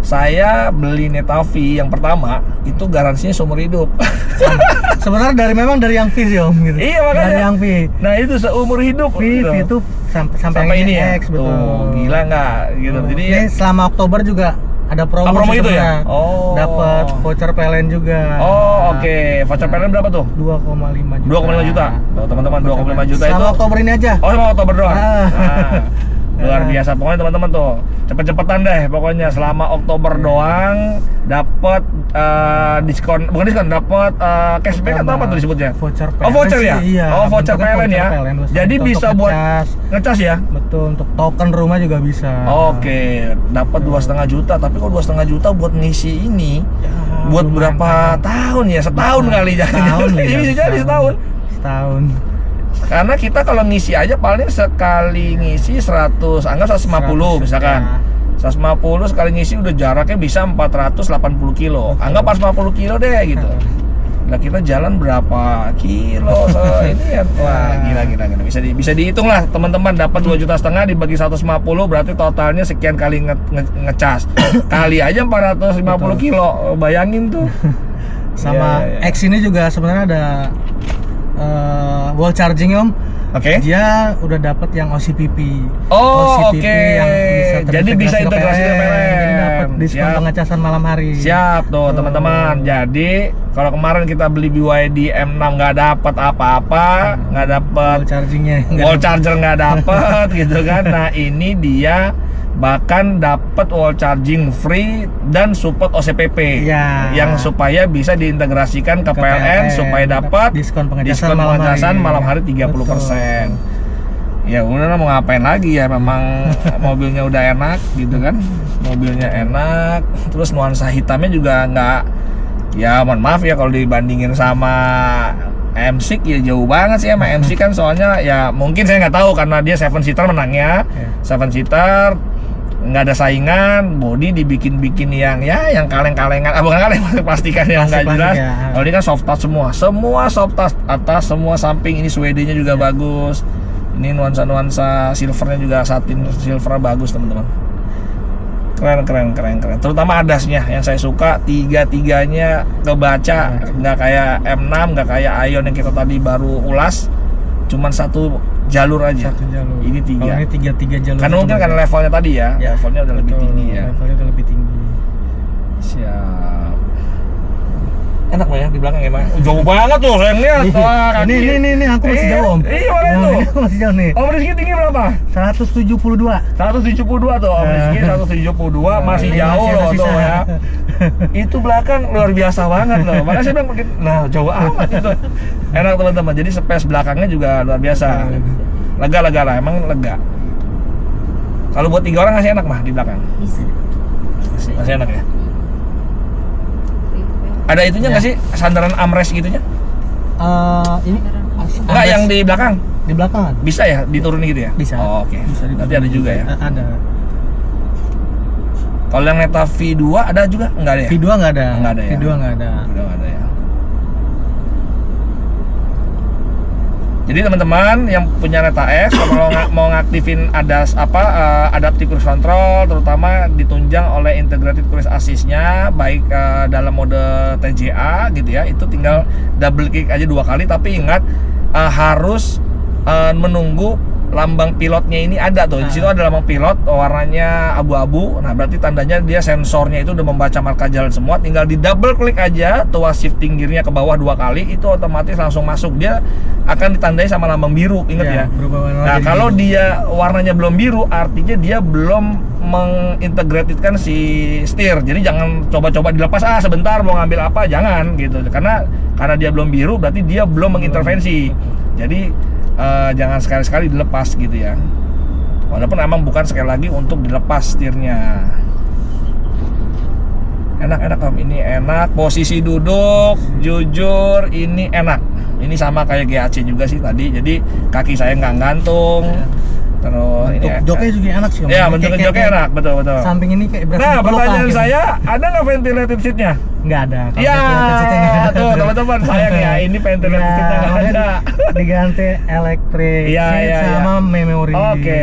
Saya beli Netafee yang pertama itu garansinya seumur hidup. Sebenarnya memang dari yang V sih Om gitu. Iya, makanya. Dari yang V. Nah itu seumur hidup. V gitu. itu sampai yang ini ya. X, betul. Tuh, gila nggak? Gitu. Jadi ini selama Oktober juga ada promo, promo sih itu ya? sebenarnya. Oh. Dapat voucher PLN juga. Oh oke. Voucher PLN berapa tuh? 2,5 juta. 2,5 juta. Tuh teman-teman 2,5 juta selama itu. Oktober ini aja. Oh, sama Oktober doang. Ah. Luar biasa. Pokoknya teman-teman tuh cepet-cepetan deh. Pokoknya selama Oktober doang dapat diskon, bukan diskon, dapat cashback atau apa tuh disebutnya? Voucher PLN. Oh, voucher ya? Iya, Oh, voucher PLN ya. Jadi bisa buat ngecas ya? Betul, untuk token rumah juga bisa. Oke, dapat 2,5 juta. Tapi kalau 2,5 juta buat ngisi ini, Ya, buat lumayan berapa tahun ya? Setahun kali jadi. Setahun nih. Ini bisa jadi setahun. Setahun. Karena kita kalau ngisi aja paling sekali ngisi 100, anggap 150 misalkan. Ya. 150 sekali ngisi udah jaraknya bisa 480 kilo. Anggap 450 kilo deh gitu. Nah kita jalan berapa kilo ini ya? Wah gila. Bisa dihitung lah teman-teman, dapat 2,5 juta dibagi 150 berarti totalnya sekian kali ngecas. Kali aja 450 kilo. Bayangin tuh. Sama Ya. X ini juga sebenarnya ada wall charging Om. Oke. Dia udah dapat yang OCPP. Oh, OCPP oke. yang Jadi bisa integrasi ke PLN. Jadi dapat diskon Siap. pengecasan malam hari. Siap tuh teman-teman. Jadi kalau kemarin kita beli BYD M6 nggak dapat apa-apa, nggak dapat Wall chargingnya. wall charger nggak dapat gitu kan. Nah ini dia bahkan dapat wall charging free dan support OCPP Iya. yang supaya bisa diintegrasikan ke PLN supaya dapat diskon pengecasan malam hari 30%. Ya udah mau ngapain lagi ya, memang mobilnya udah enak gitu kan, mobilnya enak, terus nuansa hitamnya juga nggak, ya mohon maaf ya kalau dibandingin sama MC ya jauh banget sih sama MC kan, soalnya ya mungkin saya nggak tahu karena dia 7 seater menangnya, 7 seater nggak ada saingan, body dibikin yang kaleng-kalengan, bukan kaleng, plastikan yang nggak jelas. Ya. Kalau ini kan soft touch semua soft touch, atas semua, samping ini suede-nya juga bagus. Ini nuansa silvernya juga, satin silver bagus teman-teman. Keren. Terutama adasnya yang saya suka, tiga-tiganya kebaca, nggak kayak M6, nggak kayak Ion yang kita tadi baru ulas, cuman satu jalur aja. Satu jalur. Ini 3. Kalau ini tiga jalur. Karena mungkin karena levelnya tadi ya, levelnya udah lebih tinggi ya. Levelnya udah lebih tinggi. Siap. Enak banget di belakang ya, Mas. Jauh banget tuh, saya lihat. Wah, kaki. Ini aku masih jauh Om. Iya, mana itu? Ini aku masih jauh nih. Om Rizky tinggi berapa? 172. 172 tuh, Om Rizky 172 masih Ini jauh masih loh ada tuh sisa. ya. Itu belakang luar biasa banget loh. Makanya saya bilang makin, nah jauh amat itu. Enak teman-teman. Jadi space belakangnya juga luar biasa. Lega lah, emang lega. Kalau buat 3 orang masih enak mah di belakang. Bisa. Masih enak ya. Ada itunya nggak sih, sandaran armrest gitunya? Ini Enggak, yang di belakang. di belakang Bisa ya diturunin gitu ya? bisa. Oh, oke. Bisa Nanti ada juga ya. Ada. Kalau yang Neta V2 ada juga? Enggak ada ya? V2 nggak ada. Nggak ada ya? V2 nggak ada. Udah nggak ada ya. Jadi teman-teman yang punya Neta X kalau mau ngaktifin adaptive cruise control, terutama ditunjang oleh integrated cruise assist-nya, baik dalam mode TJA gitu ya, itu tinggal double click aja 2 kali, tapi ingat harus menunggu lambang pilotnya ini ada tuh. Di situ ada lambang pilot warnanya abu-abu. Nah, berarti tandanya dia sensornya itu udah membaca marka jalan semua. Tinggal di double klik aja tuas shifting gearnya ke bawah 2 kali, itu otomatis langsung masuk. Dia akan ditandai sama lambang biru, ingat ya. Nah, kalau dia warnanya belum biru, artinya dia belum mengintegratedkan si setir. Jadi jangan coba-coba dilepas, sebentar mau ngambil apa, jangan gitu. Karena dia belum biru, berarti dia belum mengintervensi. Jadi jangan sekali-sekali dilepas gitu ya. Walaupun emang bukan sekali lagi untuk dilepas setirnya. Enak Om, ini enak. Posisi duduk, jujur ini enak. Ini sama kayak GAC juga sih tadi. Jadi kaki saya nggak gantung. Terus Bentuk joknya juga enak sih Om. Ya, bentuk joknya enak, betul. Samping ini kayak berasa Nah, dipelukan pertanyaan gitu. saya, ada nggak ventilated seatnya? Nggak ada. Kalau Ya, ventilated seatnya nggak ada. tuh teman-teman, sayang ya, ini ventilated Ya, seatnya nggak makanya ada. diganti elektrik Iya, seat iya, sama memori. Oke,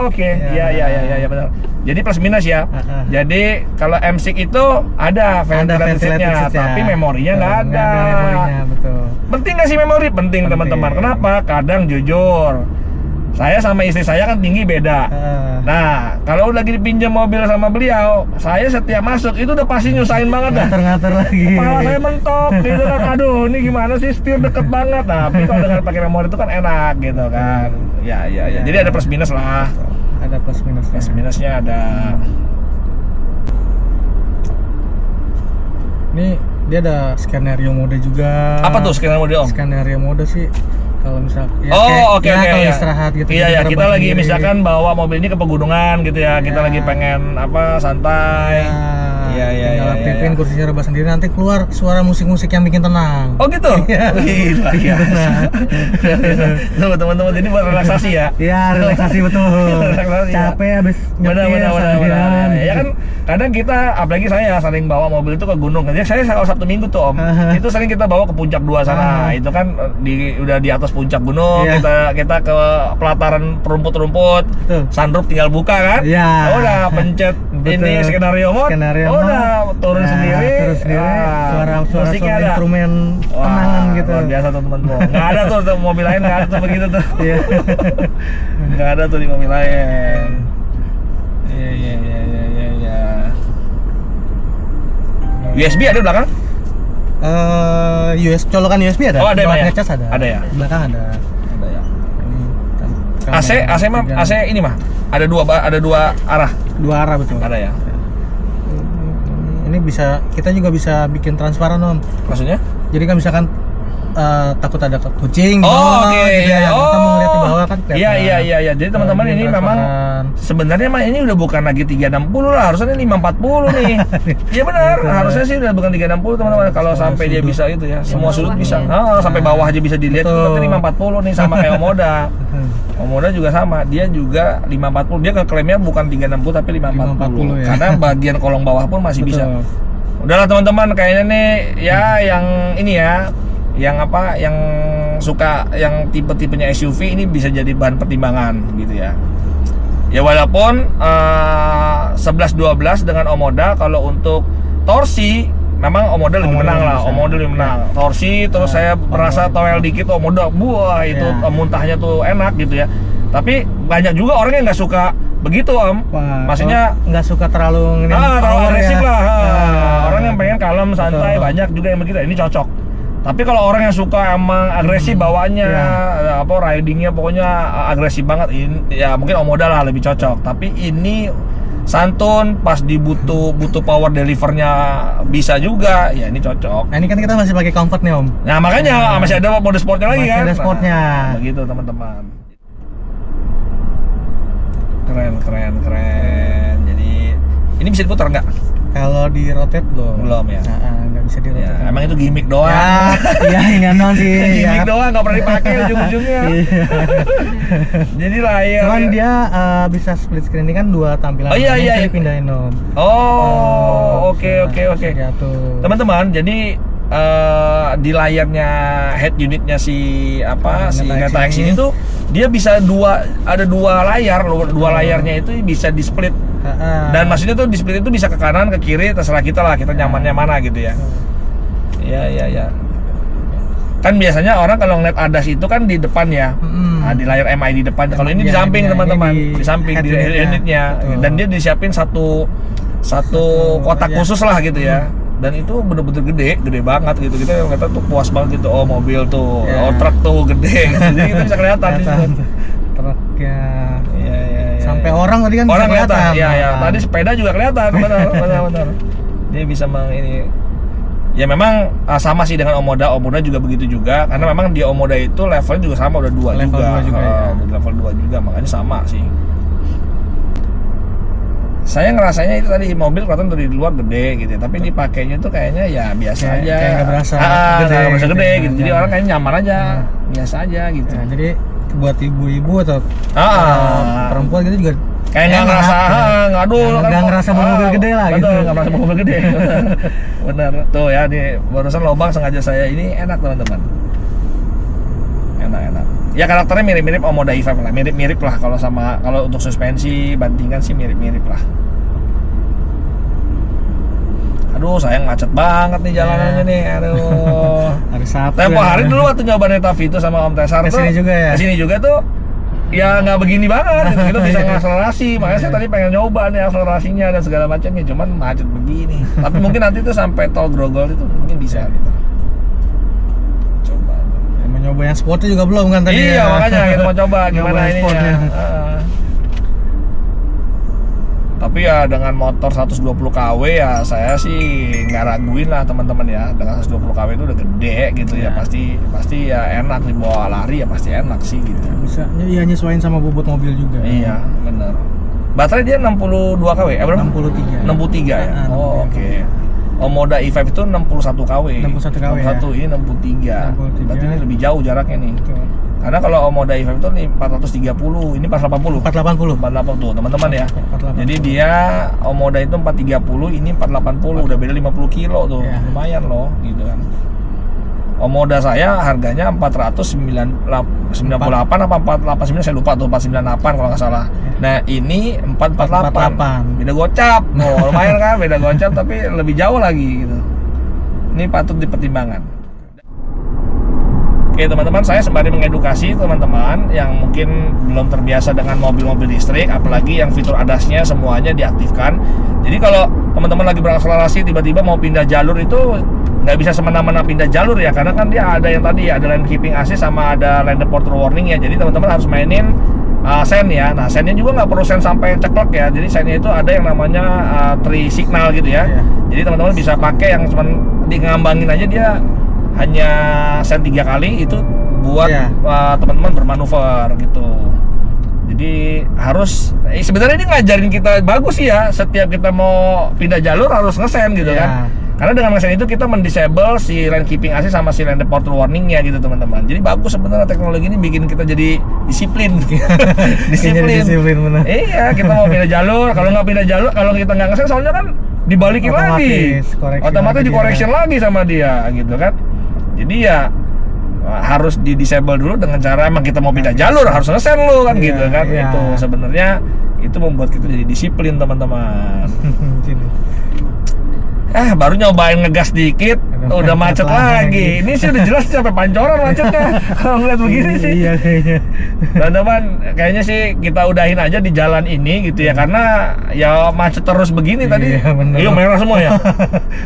oke. Ya. Iya benar. Jadi plus minus ya. Jadi kalau M6 itu ada ventilated seatnya, tapi memorinya nggak ada. Memorinya, betul. Penting nggak sih memori? Penting teman-teman. Kenapa? Kadang jujur, saya sama istri saya kan tinggi beda. Nah, kalau lagi dipinjam mobil sama beliau, saya setiap masuk itu udah pasti nyusahin banget dah. Ngatur-ngatur lagi. Kepala saya mentok gitu kan. Aduh, ini gimana sih, setir deket banget. Nah, tapi kalau dengan pakai memori itu kan enak gitu kan. Ya. Jadi ada plus minus lah. Ada plus minusnya. Plus minusnya ada. Ini dia ada skenario mode juga. Apa tuh skenario mode, Om? Skenario mode sih kalau misal oke. kalau istirahat gitu. Iya, kita lagi sendiri. misalkan bawa mobil ini ke pegunungan gitu ya. Kita lagi pengen santai. Tinggal aktifin kursinya rebah sendiri, nanti keluar suara musik-musik yang bikin tenang. Oh gitu? Gila. Tuh teman-teman, ini buat relaksasi ya? Iya, relaksasi betul. Capek habis nyetir benar. Ya kan kadang kita, apalagi saya sering bawa mobil itu ke gunung. Jadi saya kalau Sabtu Minggu tuh Om, itu sering kita bawa ke puncak 2 sana. Itu kan udah di atas puncak gunung, kita ke pelataran rumput-rumput. Sunroof tinggal buka kan? Udah pencet ini skenario mode. Udah turun sendiri. Suara musiknya ada. Instrumen tenangan gitu. Luar biasa tuh teman-teman. Nggak ada tuh mobil lain, nggak ada tuh begitu tuh. Nggak ada tuh di mobil lain. Iya. USB ada di belakang? Colokan USB ada. Oh, ada ya? Ngecas ada. Ada ya? Di belakang ada. Ada ya. Ini AC ini mah ada dua arah. 2 arah betul. Ada ya. Ini kita juga bisa bikin transparan Om. Maksudnya? Jadi kan misalkan takut ada kucing gitu ya. Kita mau ngeliat di bawah kan kelihatan. Iya. Jadi teman-teman ini memang sebenarnya mah ini udah bukan lagi 360 lah, harusnya ini 540 nih. Iya benar, harusnya sih udah bukan 360 teman-teman. Kalau sampai dia bisa itu ya, semua sudut bisa. Sampai bawah aja bisa dilihat. Itu nanti 540 nih, sama kayak Omoda. Omoda juga sama, dia juga 540. Dia klaimnya bukan 360 tapi 540 ya. Karena bagian kolong bawah pun masih bisa. Udahlah teman-teman, kayaknya nih ya yang ini ya, yang suka yang tipe-tipenya SUV ini bisa jadi bahan pertimbangan gitu ya. Ya walaupun 11-12 dengan Omoda, kalau untuk torsi memang Omoda lebih menang lah. Omoda lebih menang. Torsi terus saya merasa toel dikit Omoda, itu muntahnya tuh enak gitu ya. Tapi banyak juga orang yang nggak suka begitu Om. Maksudnya nggak suka terlalu agresif lah. Orang yang pengen kalem, santai, banyak juga yang begitu. Ini cocok. Tapi kalau orang yang suka emang agresif bawaannya, ridingnya pokoknya agresif banget, ini ya mungkin Omoda lah lebih cocok. Tapi ini santun, pas butuh power delivernya bisa juga, ya ini cocok. Nah, ini kan kita masih pakai comfort nih Om. Nah makanya masih ada mode sportnya lagi kan. Masih ada sportnya. Begitu teman-teman. Keren. Jadi ini bisa diputar nggak? Kalau di rotate belum ya. Nggak bisa di rotate. Ya, emang itu gimmick doang. Iya ini non sih. Gimmick doang, nggak pernah dipakai ujung-ujungnya. Jadi layar. Cuman dia bisa split screen, ini kan 2 tampilan. Iya. Bisa dipindahin Om. Oke. Teman-teman, jadi di layarnya head unitnya si Neta X ini tuh dia bisa ada dua layar, layarnya itu bisa di split. Dan maksudnya tuh di split itu bisa ke kanan ke kiri, terserah kita lah, kita nyamannya mana gitu ya. Iya. Kan biasanya orang kalau ngeliat ADAS itu kan di depan ya. Nah, di layar MI di depan. Kalau ini di samping teman-teman, di samping di unitnya. Dan dia disiapin satu kotak khusus lah gitu ya. Dan itu bener-bener gede banget gitu. Kita ngeliatnya tuh puas banget gitu. Oh mobil tuh, truk tuh gede gitu. Jadi kita bisa kelihatan di situ. Truknya. Iya. Sampai orang tadi kan orang bisa kelihatan. Iya. Tadi sepeda juga kelihatan, benar. Dia bisa ini. Ya memang sama sih dengan Omoda juga begitu juga. Karena memang di Omoda itu levelnya juga sama, udah 2 level juga. 2 juga ya. Udah level 2 juga, makanya sama sih. Saya ngerasanya itu tadi mobil kelihatan dari luar gede gitu, tapi dipakainya tuh kayaknya ya biasa aja. Kayak nggak berasa gede gitu. Jadi orang kayaknya nyaman aja, biasa aja gitu. Nah, jadi buat ibu-ibu atau perempuan gitu juga kayak nggak ngerasa nggak ngerasa mobil gede lah gitu. Nggak ngerasa mobil gede. Benar. Tuh ya, nih barusan lobang sengaja saya ini enak teman-teman. Enak. Ya karakternya mirip-mirip Omoda E5 lah, mirip-mirip lah kalau untuk suspensi bantingan sih mirip-mirip lah. Aduh, sayang macet banget nih jalanannya nih. Aduh. Hari Sabtu. Tempo hari dulu waktu nyoba Neta Vito sama Om Tesar tuh. Kesini juga ya. Kesini juga tuh. Ya nggak begini banget, gitu bisa ngakselerasi. Makanya saya tadi pengen nyoba nih akselerasinya dan segala macamnya, cuman macet begini. Tapi mungkin nanti tuh sampai tol Grogol itu mungkin bisa gitu. Coba. Ya, mencoba yang sportnya juga belum kan tadi? Iya, ya? makanya kita mau coba gimana Nyoba ininya. sportnya. Tapi ya dengan motor 120 kW ya saya sih nggak raguin lah teman-teman ya. Dengan 120 kW itu udah gede gitu ya, pasti ya enak dibawa lari ya, pasti enak sih gitu. Bisa ya nyesuaiin sama bobot mobil juga. Iya, bener. Baterai dia 62 kW, berapa? 63. 63 ya? Ah, Oh, oke. Omoda E5 itu 61 kW. 61 kW ya? Ini 63. 63. Berarti ini lebih jauh jaraknya nih. Betul. Karena kalau Omoda E5 itu nih 430, ini 480. 480. 480 tuh, teman-teman ya. 480. Jadi dia Omoda itu 430, ini 480, udah beda 50 kilo tuh. Ya. Lumayan loh, gitu kan. Omoda saya harganya 498 apa 489, saya lupa tuh, 498 kalau nggak salah. Nah ini 448, beda gocap. Oh, lumayan kan, beda gocap tapi lebih jauh lagi gitu. Ini patut dipertimbangkan. Oke teman-teman, saya sembari mengedukasi teman-teman yang mungkin belum terbiasa dengan mobil-mobil listrik, apalagi yang fitur ADAS-nya semuanya diaktifkan. Jadi kalau teman-teman lagi berakselerasi tiba-tiba mau pindah jalur itu nggak bisa semena-mena pindah jalur ya, karena kan dia ada yang tadi ada lane keeping assist sama ada lane departure warning ya. Jadi teman-teman harus mainin sen ya. Nah sennya juga nggak perlu sen sampai ceklek ya. Jadi sennya itu ada yang namanya tree signal gitu ya. Jadi teman-teman bisa pakai yang cuman ngambangin aja, dia hanya sen 3 kali itu buat teman-teman bermanuver gitu. Jadi harus sebenarnya ini ngajarin kita bagus sih ya, setiap kita mau pindah jalur harus ngesen gitu kan. Karena dengan ngesen itu kita mendisable si lane keeping assist sama si lane departure warningnya gitu teman-teman. Jadi bagus sebenarnya teknologi ini bikin kita jadi disiplin. disiplin bener. Iya, kita mau pindah jalur, kalau nggak pindah jalur, kalau kita nggak ngesen soalnya kan dibalikin lagi, otomatis dikoreksi lagi sama dia gitu kan. Jadi ya harus di disable dulu dengan cara emang kita mau pindah jalur harus ngesen lo kan gitu kan. Itu sebenarnya itu membuat kita jadi disiplin teman-teman. Baru nyobain ngegas dikit udah macet lagi. Ini sih udah jelas sampai Pancoran macetnya. Kalau ngeliat begini sih. Iya kayaknya. Teman-teman, kayaknya sih kita udahin aja di jalan ini gitu ya, karena ya macet terus begini tadi. Iya merah semua ya.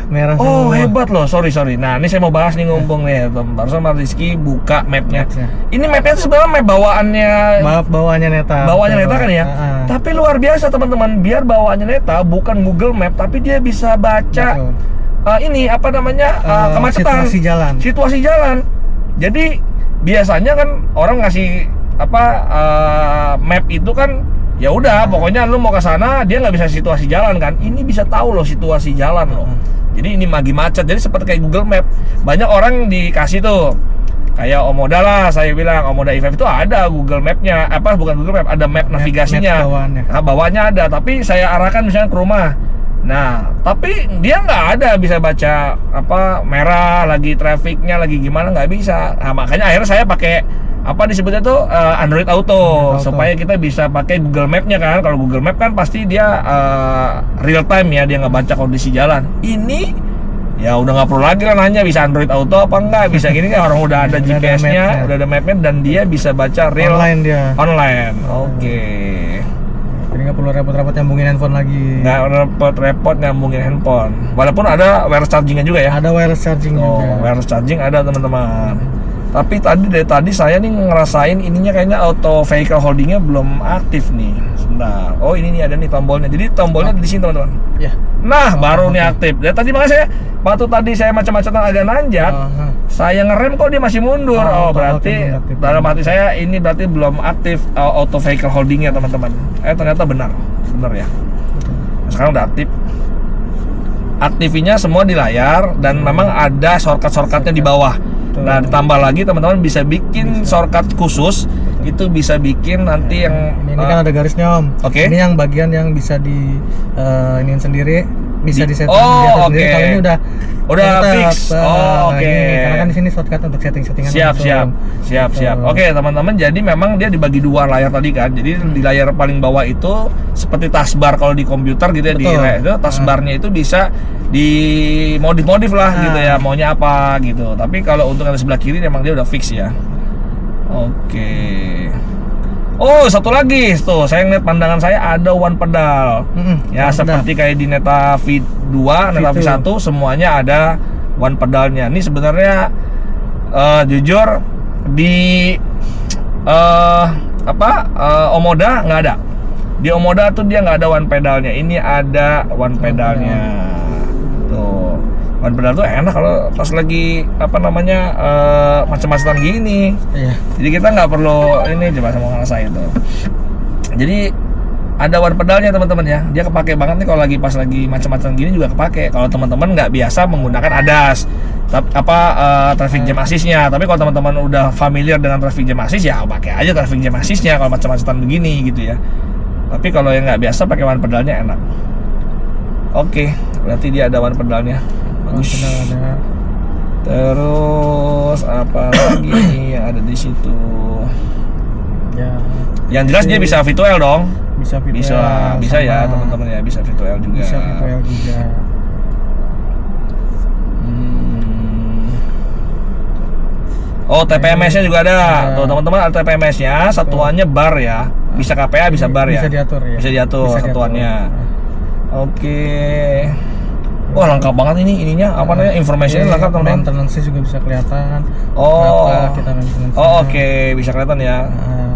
Merah semua. Oh hebat loh, sorry. Nah ini saya mau bahas nih ngomong nih, barusan sama Rizky buka mapnya. Ini mapnya itu sebenarnya map bawaannya Neta. Bawaannya Neta kan ya. Tapi luar biasa teman-teman, biar bawaannya Neta bukan Google Map, tapi dia bisa baca ini apa namanya kemacetan, situasi jalan. Jadi biasanya kan orang ngasih map itu kan ya udah pokoknya lu mau ke sana, dia nggak bisa situasi jalan kan. Ini bisa tahu loh situasi jalan loh. Jadi ini lagi macet, jadi seperti kayak Google Map. Banyak orang dikasih tuh kayak Omoda lah, saya bilang Omoda E5 itu ada Google Map-nya, bukan Google Map, ada map navigasinya. Nah, bawahnya ada, tapi saya arahkan misalnya ke rumah. Nah, tapi dia nggak ada bisa baca merah lagi trafiknya lagi gimana, nggak bisa. Nah, makanya akhirnya saya pakai disebutnya tuh Android Auto, supaya kita bisa pakai Google Map-nya kan. Kalau Google Map kan pasti dia real time ya, dia nggak baca kondisi jalan. Ini ya udah nggak perlu lagi lah nanya bisa Android Auto apa enggak, bisa gini kan, orang udah ada GPS-nya, udah ada mapnya, dan dia bisa baca real online. Oke. Jadi nggak perlu repot-repot nyambungin handphone lagi. Nggak repot-repot nyambungin handphone. Walaupun ada wireless chargingnya juga ya. Ada wireless charging juga. Wireless charging ada teman-teman. Tapi dari tadi saya nih ngerasain ininya kayaknya auto vehicle holdingnya belum aktif nih. Sebentar. Oh ini nih ada nih tombolnya. Jadi tombolnya di sini teman-teman. Ya. Nah baru nih aktif. Dan tadi makanya waktu tadi saya macam-macam agak nanjak, saya ngerem kok dia masih mundur. Berarti dalam hati saya ini berarti belum aktif auto vehicle holdingnya teman-teman. Ternyata benar ya. Sekarang udah aktif. Aktivinya semua di layar dan memang ada shortcut-shortcutnya di bawah. Nah ditambah lagi teman-teman bisa bikin shortcut khusus. Itu bisa bikin nanti yang ini kan ada garisnya Om. Oke. Ini yang bagian yang bisa di iniin sendiri. bisa disetting Oh, di atas sendiri. oke. Kalau ini udah Udah tetap, fix. Oh, oke. ini. Karena kan di sini shortcut untuk setting-settingan Siap, langsung. siap. Gitu. Oke, teman-teman, jadi memang dia dibagi dua layar tadi kan. Jadi di layar paling bawah itu seperti taskbar kalau di komputer gitu ya, di Betul. layar itu taskbarnya itu bisa dimodif-modif lah gitu ya, maunya apa gitu. Tapi kalau untuk yang di sebelah kiri memang dia udah fix ya. Oke. Oh, satu lagi tuh, saya ngeliat pandangan saya ada one pedal. Ya, one seperti kayak di Neta V2, Neta V1 semuanya ada one pedalnya. Ini sebenarnya jujur di Omoda nggak ada. Di Omoda tuh dia nggak ada one pedalnya. Ini ada one pedalnya. Tuh, one pedal tuh enak kalau pas lagi macam-macam gini. Iya. Jadi kita nggak perlu ini, coba sama ngerasain tuh. Jadi ada one pedalnya teman-teman ya. Dia kepake banget nih kalau pas lagi macam-macam gini juga kepake. Kalau teman-teman nggak biasa menggunakan ADAS, traffic jam assist-nya. Tapi kalau teman-teman udah familiar dengan traffic jam assist ya pakai aja traffic jam assist-nya kalau macam-macam begini gitu ya. Tapi kalau yang nggak biasa pakai one pedalnya enak. Oke, berarti dia ada one pedalnya. Bagus. Ada. Terus apa lagi nih yang ada di situ? Ya. Yang jelas dia bisa V2L dong. Bisa virtual. Bisa ya sama- teman-teman ya, bisa V2L juga. Bisa virtual juga. Oh, TPMS-nya juga ada. Tuh teman-teman, ada TPMS-nya, satuannya bar ya. Bisa KPA, bisa bar ya. Bisa diatur ya. Bisa diatur satuannya. Oke. Wah, lengkap banget ininya. Apa namanya? Informasinya lengkap teman-teman. Maintenance juga bisa kelihatan. Oh. Berapa kita maintenance. Oh, oke, bisa kelihatan ya.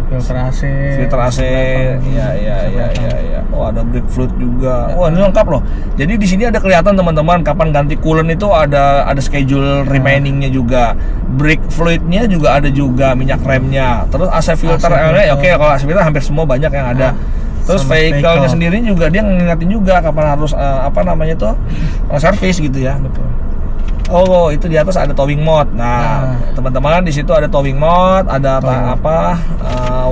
Filter AC. Filter AC, iya. Oh, ada brake fluid juga. Wah, ini lengkap loh. Jadi di sini ada kelihatan teman-teman kapan ganti coolant itu ada schedule remainingnya juga. Brake fluidnya juga ada juga, minyak remnya. Terus AC filter, oke, kalau AC filter hampir semua banyak yang ada. Terus sama vehicle-nya vehicle. sendiri juga dia ngingetin juga kapan harus servis gitu ya. Betul. Oh, itu di atas ada towing mode. Nah, teman-teman di situ ada towing mode, ada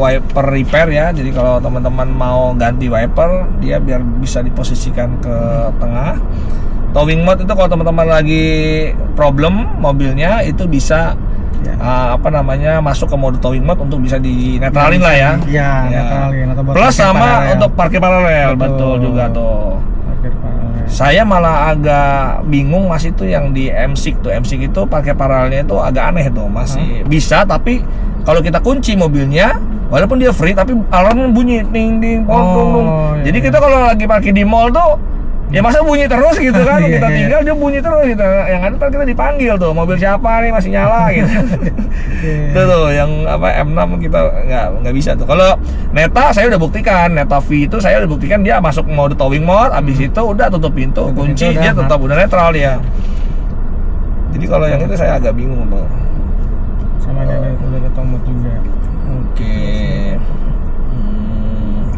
wiper repair ya. Jadi kalau teman-teman mau ganti wiper, dia biar bisa diposisikan ke tengah. Towing mode itu kalau teman-teman lagi problem mobilnya itu bisa masuk ke mode towing mode untuk bisa dinetralin lah ya. Iya, netralin atau buat Plus parkir sama paralel. untuk parkir paralel, betul juga tuh. Parkir paralel. Saya malah agak bingung Mas itu yang di M6 tuh. M6 itu parkir paralelnya itu agak aneh tuh. Masih bisa tapi kalau kita kunci mobilnya walaupun dia free tapi alarmnya bunyi ding ding dong dong. iya, Jadi iya. kita kalau lagi parkir di mall tuh ya masa bunyi terus gitu kan. Iya, Kita iya. tinggal dia bunyi terus gitu. Yang ada ntar kita dipanggil tuh, mobil siapa nih masih nyala gitu. Iya. Itu tuh yang M6 kita nggak bisa tuh. Kalau Neta saya udah buktikan, Neta V itu saya udah buktikan dia masuk mode towing mode, abis itu udah tutup pintu, Tutup kunci pintu, dia udah tetap udah netral dia. Jadi kalau yang itu saya agak bingung tuh. Sama dia ada tombol juga. Oke.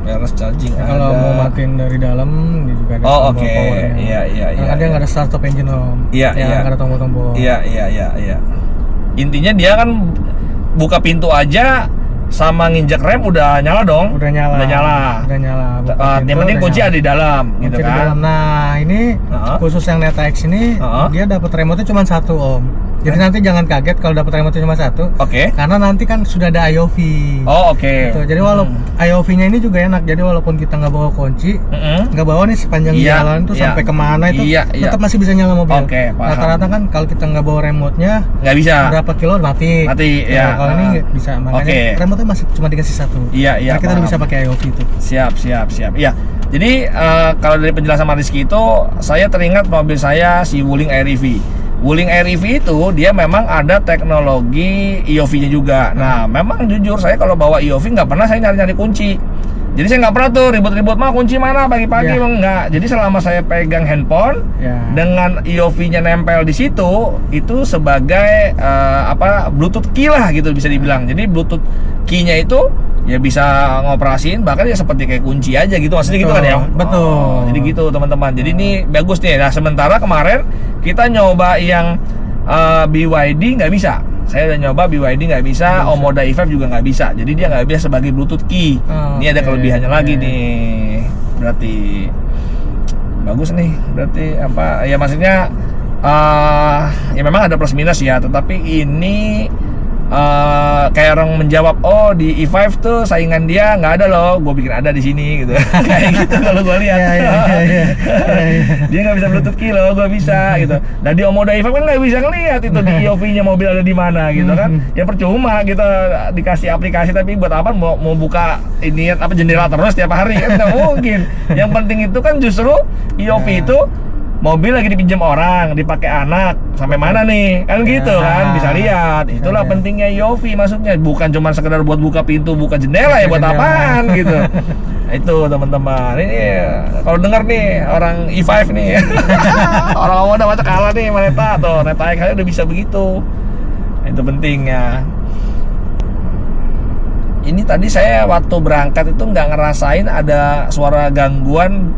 Wireless charging Ya, ada. kalau mau matiin dari dalam dia juga ada Oh, tombol oke. powernya. Iya. Ada yang nggak ada start stop engine om. Iya, Yang iya. nggak ada tombol-tombol. Iya. Intinya dia kan buka pintu aja sama nginjek rem udah nyala dong. Udah nyala. Udah nyala. Buka pintu, Yang penting udah kunci nyala. ada di dalam gitu Kunci di kan. dalam. Nah ini khusus yang Neta X ini dia dapat remote-nya cuma satu om. Jadi nanti jangan kaget kalau dapat remote cuma satu. Oke. Karena nanti kan sudah ada IOV. Oh, oke. Gitu. Jadi walaupun IOV-nya ini juga enak. Jadi walaupun kita nggak bawa kunci, nggak bawa nih sepanjang Iya, jalan tuh iya. sampai kemana itu Iya. tetap masih bisa nyala mobil. Oke, paham. Rata-rata kan kalau kita nggak bawa remote-nya Nggak bisa. berapa kilo mati. Mati, ya. Kalau ini nggak bisa. Makanya Oke. remote-nya masih cuma dikasih satu. Iya, Karena kita udah paham. bisa pakai IOV itu. Siap. Iya. Jadi kalau dari penjelasan Mas Rizky itu saya teringat mobil saya si Wuling Air-EV. Wuling Air-EV itu dia memang ada teknologi IOV-nya juga. Nah, memang jujur saya kalau bawa IOV nggak pernah saya nyari-nyari kunci. Jadi saya nggak pernah tuh ribut-ribut mah kunci mana pagi-pagi Ya. enggak. Jadi selama saya pegang handphone Ya. dengan IOV-nya nempel di situ itu sebagai Bluetooth key lah gitu bisa dibilang. Jadi Bluetooth key-nya itu ya bisa ngoperasiin bahkan ya seperti kayak kunci aja gitu maksudnya gitu kan ya. Betul. Jadi gitu teman-teman. Jadi ini bagus nih. Nah, sementara kemarin kita nyoba yang BYD nggak bisa. Saya udah nyoba BYD nggak bisa, Omoda E5 juga nggak bisa. Jadi dia nggak bisa sebagai Bluetooth key. Ini ada Oke, kelebihannya lagi oke. nih. Berarti Bagus nih, berarti apa? Ya maksudnya ya memang ada plus minus ya, tetapi ini kayak orang menjawab, oh di E5 tuh saingan dia nggak ada loh, gue bikin ada di sini gitu. Kayak gitu kalau gue lihat. Dia nggak bisa Bluetooth key loh, gue bisa gitu. Nah di Omoda E5 kan nggak bisa ngelihat itu di EOV-nya mobil ada di mana gitu kan. Ya percuma kita dikasih aplikasi, tapi buat apa mau buka ini apa jendela terus tiap hari kan nggak mungkin. Yang penting itu kan justru EOV itu mobil lagi dipinjam orang, dipakai anak, sampai mana nih? Kan gitu kan, bisa lihat. Itulah pentingnya EOV maksudnya, bukan cuma sekedar buat buka pintu, buka jendela ya buat apaan gitu. Itu teman-teman. Ini kalau dengar nih orang E5 nih. Orang udah macam kalah nih sama Neta tuh. Neta X udah bisa begitu. Itu pentingnya. Ini tadi saya waktu berangkat itu nggak ngerasain ada suara gangguan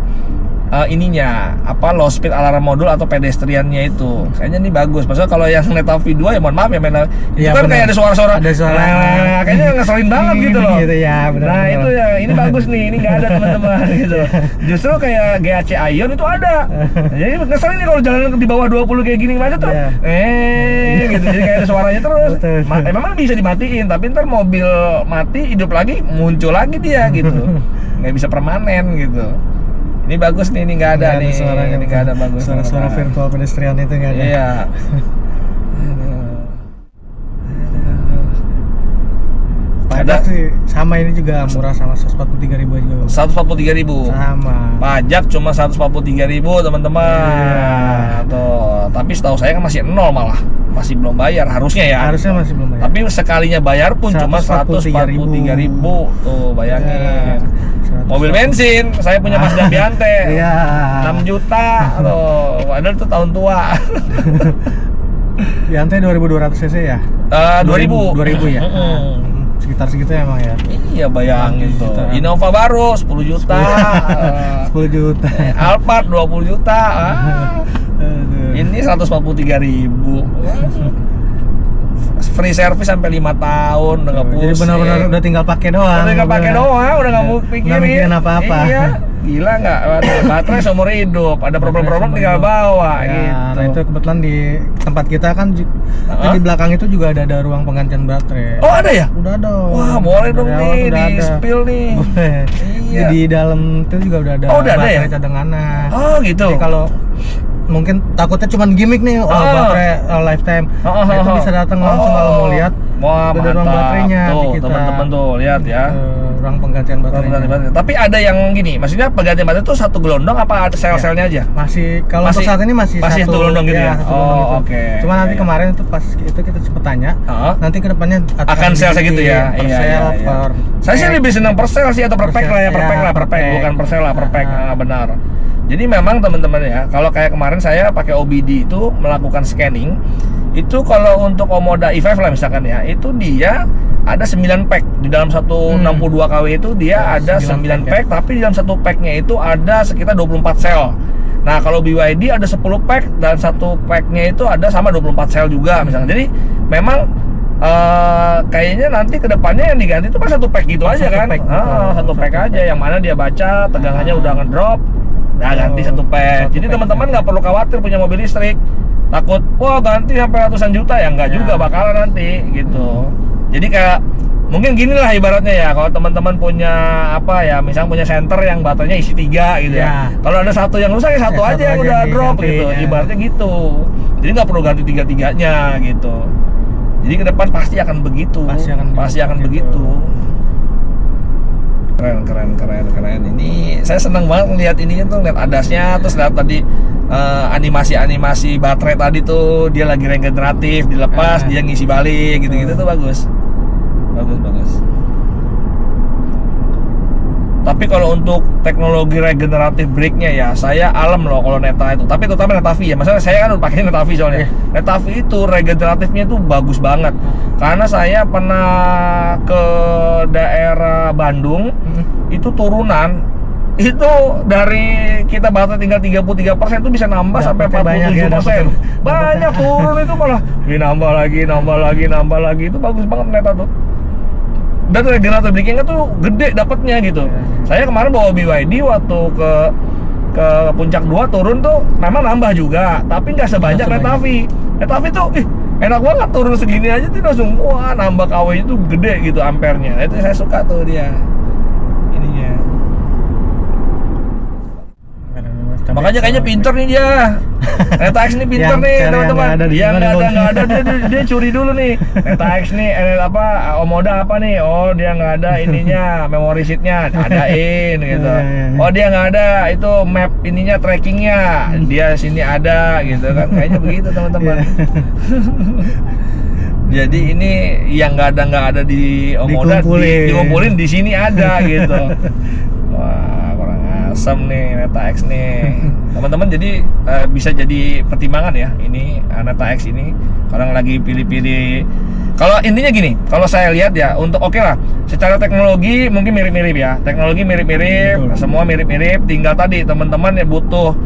ininya apa low speed alarm modul atau pedestriannya itu. Kayaknya ini bagus. Maksudnya kalau yang Neta V2 ya mohon maaf ya itu kan bener. Kayak ada suara-suara. Nah, kayaknya ngeselin banget gitu loh. Gitu, ya, bener, nah bener. Itu ya ini bagus nih. Ini nggak ada teman-teman gitu. Justru kayak GAC Aion itu ada. Jadi ngeselin nih kalau jalan di bawah 20 kayak gini macet tuh. Gitu. Jadi kayak ada suaranya terus. Memang bisa dimatiin, tapi ntar mobil mati hidup lagi muncul lagi dia gitu. Nggak bisa permanen gitu. Ini bagus nih, ini nggak ada nih suaranya, ini nggak ada bagus. Suara virtual pedestrian itu nggak ada. Iya. Pajak sih sama, ini juga murah, sama 143.000 juga. 143.000. Sama. Pajak cuma 143.000 teman-teman. Tuh, tapi setahu saya kan masih nol malah. Masih belum bayar harusnya ya. Harusnya masih belum bayar. Tapi sekalinya bayar pun cuma 143.000. Tuh, bayangin. Mobil bensin, saya punya Mazda Biante. 6 juta atau padahal itu tahun tua. Biante 2200 cc ya? 2000 ya? Sekitar segitu emang ya? Iya bayangin tuh. Innova baru 10 juta. 10 juta. Alphard 20 juta. Ini 143.000. Free service sampai 5 tahun udah nggak pusing. Jadi benar-benar udah tinggal pakai doang. Udah tinggal pakai doang, udah nggak mau pikirin. Nggak mikirin apa-apa. Iya, gila nggak? Baterai seumur hidup. Ada problem-problem tinggal bawa. Ya, gitu. Nah itu kebetulan di tempat kita kan di belakang itu juga ada ruang penggantian baterai. Oh ada ya? Udah ada. Wah boleh dong nih di spill nih. Boleh. Iya. Di dalam itu juga udah ada. Oh udah ada ya? Cadangannya. Oh gitu. Jadi kalau mungkin takutnya cuma gimmick nih, baterai lifetime. Itu bisa datang langsung kalau mau lihat. Wah, udah ruang baterainya. Tuh, teman-teman tuh lihat ya. Ruang penggantian baterai. Tapi ada yang gini, maksudnya penggantian baterai itu satu gelondong apa ada sel-selnya aja? Masih kalau untuk saat ini masih satu gelondong gitu ya. Oh, oke. Cuma nanti kemarin itu pas itu kita sempat tanya, nanti kedepannya akan sel segitu ya. Iya. Saya sih lebih senang per sel sih atau per pack lah ya, per pack bukan per sel lah, per pack. Benar. Jadi memang teman-teman ya, kalau kayak kemarin saya pakai OBD itu melakukan scanning, itu kalau untuk Omoda E5 lah misalkan ya, itu dia ada 9 pack di dalam 162 kW itu dia ada 9 pack, tapi di dalam satu packnya itu ada sekitar 24 sel. Nah kalau BYD ada 10 pack dan satu packnya itu ada sama 24 sel juga misalnya. Jadi memang kayaknya nanti kedepannya yang diganti itu kan satu pack gitu aja kan? Satu pack aja, yang mana dia baca tegangannya udah ngedrop. Nah ganti satu pack. Jadi teman-teman nggak perlu khawatir punya mobil listrik takut wah ganti sampai ratusan juta ya, nggak juga bakalan nanti gitu. Jadi kayak mungkin gini lah ibaratnya ya, kalau teman-teman punya apa ya, misalnya punya senter yang baterainya isi 3 gitu ya. Kalau ada satu yang rusak ya satu aja yang udah drop gitu. Ibaratnya gitu. Jadi nggak perlu ganti tiga-tiganya gitu. Jadi ke depan pasti akan begitu. Pasti akan begitu. Keren. Ini saya senang banget ngeliat ininya tuh, lihat adasnya, terus lihat tadi animasi baterai tadi tuh dia lagi regeneratif, dilepas dia ngisi balik gitu-gitu tuh bagus. Tapi kalau untuk teknologi regeneratif brake-nya ya saya alam loh kalau Neta itu. Tapi terutama Neta V ya. Masalah saya kan udah pakai Neta V soalnya. Neta V itu regeneratifnya itu bagus banget. Karena saya pernah ke daerah Bandung, itu turunan itu dari kita baterai tinggal 33% itu bisa nambah sampai 47%. Banyak turun itu malah. Nambah lagi itu bagus banget Neta tuh. Dan regeneratif braking-nya tuh gede dapatnya gitu. Saya kemarin bawa BYD waktu ke ke puncak 2 turun tuh memang nambah juga, tapi nggak sebanyak Netavi. Netavi tuh enak banget, turun segini aja tuh langsung wah nambah KW itu gede gitu ampernya. Itu saya suka tuh dia ininya. Makanya kayaknya pinter nih dia. Neta X nih pinter nih teman-teman. Dia nggak ada dia curi dulu nih. Neta X nih Omoda apa nih? Oh dia nggak ada ininya memory sheetnya, adain gitu. Oh dia nggak ada itu map ininya trackingnya, dia sini ada gitu kan. Kayaknya begitu teman-teman. Jadi ini yang nggak ada di Omoda dikumpulin di sini ada gitu. Wah kurang asem nih Neta X nih teman-teman. Jadi bisa jadi pertimbangan ya ini Neta X ini orang lagi pilih-pilih. Kalau intinya gini, kalau saya lihat ya untuk oke lah secara teknologi mungkin mirip-mirip ya, teknologi mirip-mirip, semua mirip-mirip, tinggal tadi teman-teman ya butuh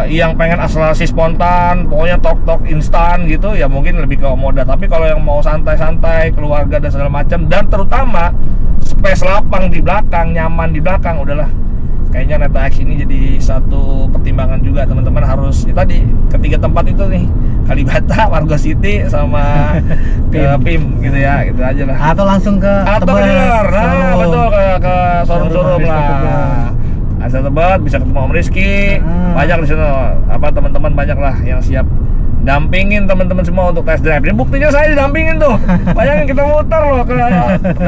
yang pengen akselerasi spontan, pokoknya tok-tok instan gitu ya mungkin lebih ke Omoda. Tapi kalau yang mau santai-santai, keluarga dan segala macam, dan terutama space lapang di belakang, nyaman di belakang, udahlah kayaknya Neta X ini jadi satu pertimbangan juga teman-teman. Harus ya tadi ketiga tempat itu nih, Kalibata, Wargo City sama PIM gitu ya, gitu aja lah. Atau langsung ke dealer. Nah betul, ke showroom lah. Asal Tebet bisa ketemu Om Rizky, banyak di sana apa teman-teman, banyak lah yang siap dampingin teman-teman semua untuk test drive. Ini buktinya saya didampingin tuh. Bayangin kita muter loh ke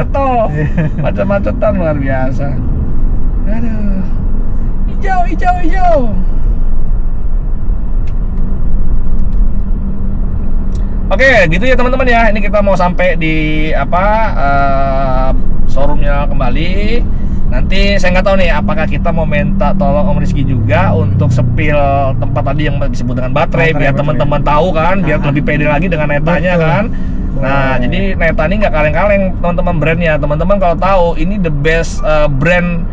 tol, macet-macetan luar biasa. Aduh, hijau. Oke, gitu ya teman-teman ya. Ini kita mau sampai di showroomnya kembali. Nanti saya nggak tahu nih apakah kita mau minta tolong Om Rizky juga untuk sepil tempat tadi yang disebut dengan baterai biar teman-teman tahu kan, biar lebih pede lagi dengan netanya kan. Nah, jadi Neta ini nggak kaleng-kaleng teman-teman brandnya. Teman-teman kalau tahu ini the best brand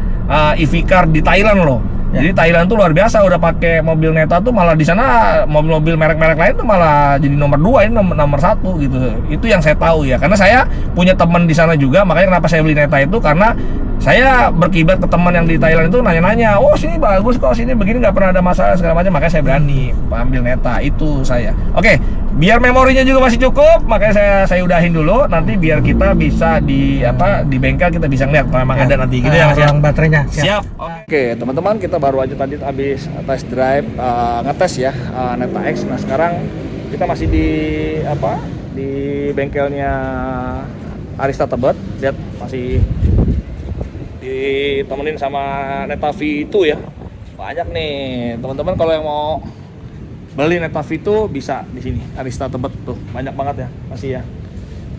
EV car di Thailand loh. Jadi Thailand tuh luar biasa, udah pakai mobil Neta tuh malah di sana mobil-mobil merek-merek lain tuh malah jadi nomor 2, ini nomor 1 gitu. Itu yang saya tahu ya, karena saya punya teman di sana juga. Makanya kenapa saya beli Neta itu karena saya berkibat ke teman yang di Thailand itu nanya-nanya, oh sini bagus kok, sini begini nggak pernah ada masalah segala macam. Makanya saya berani ambil Neta itu saya. Oke, biar memorinya juga masih cukup, makanya saya udahin dulu. Nanti biar kita bisa di bengkel kita bisa ngeliat kalau memang ada nanti gitu ya Mas ya. Baterainya. Siap. Oke, teman-teman, kita baru aja tadi habis test drive ngetes ya Neta X. Nah, sekarang kita masih di bengkelnya Arista Tebet. Lihat masih ditemenin sama Netavi itu ya. Banyak nih teman-teman, kalau yang mau beli Netavi itu bisa di sini Arista Tebet tuh, banyak banget ya masih ya.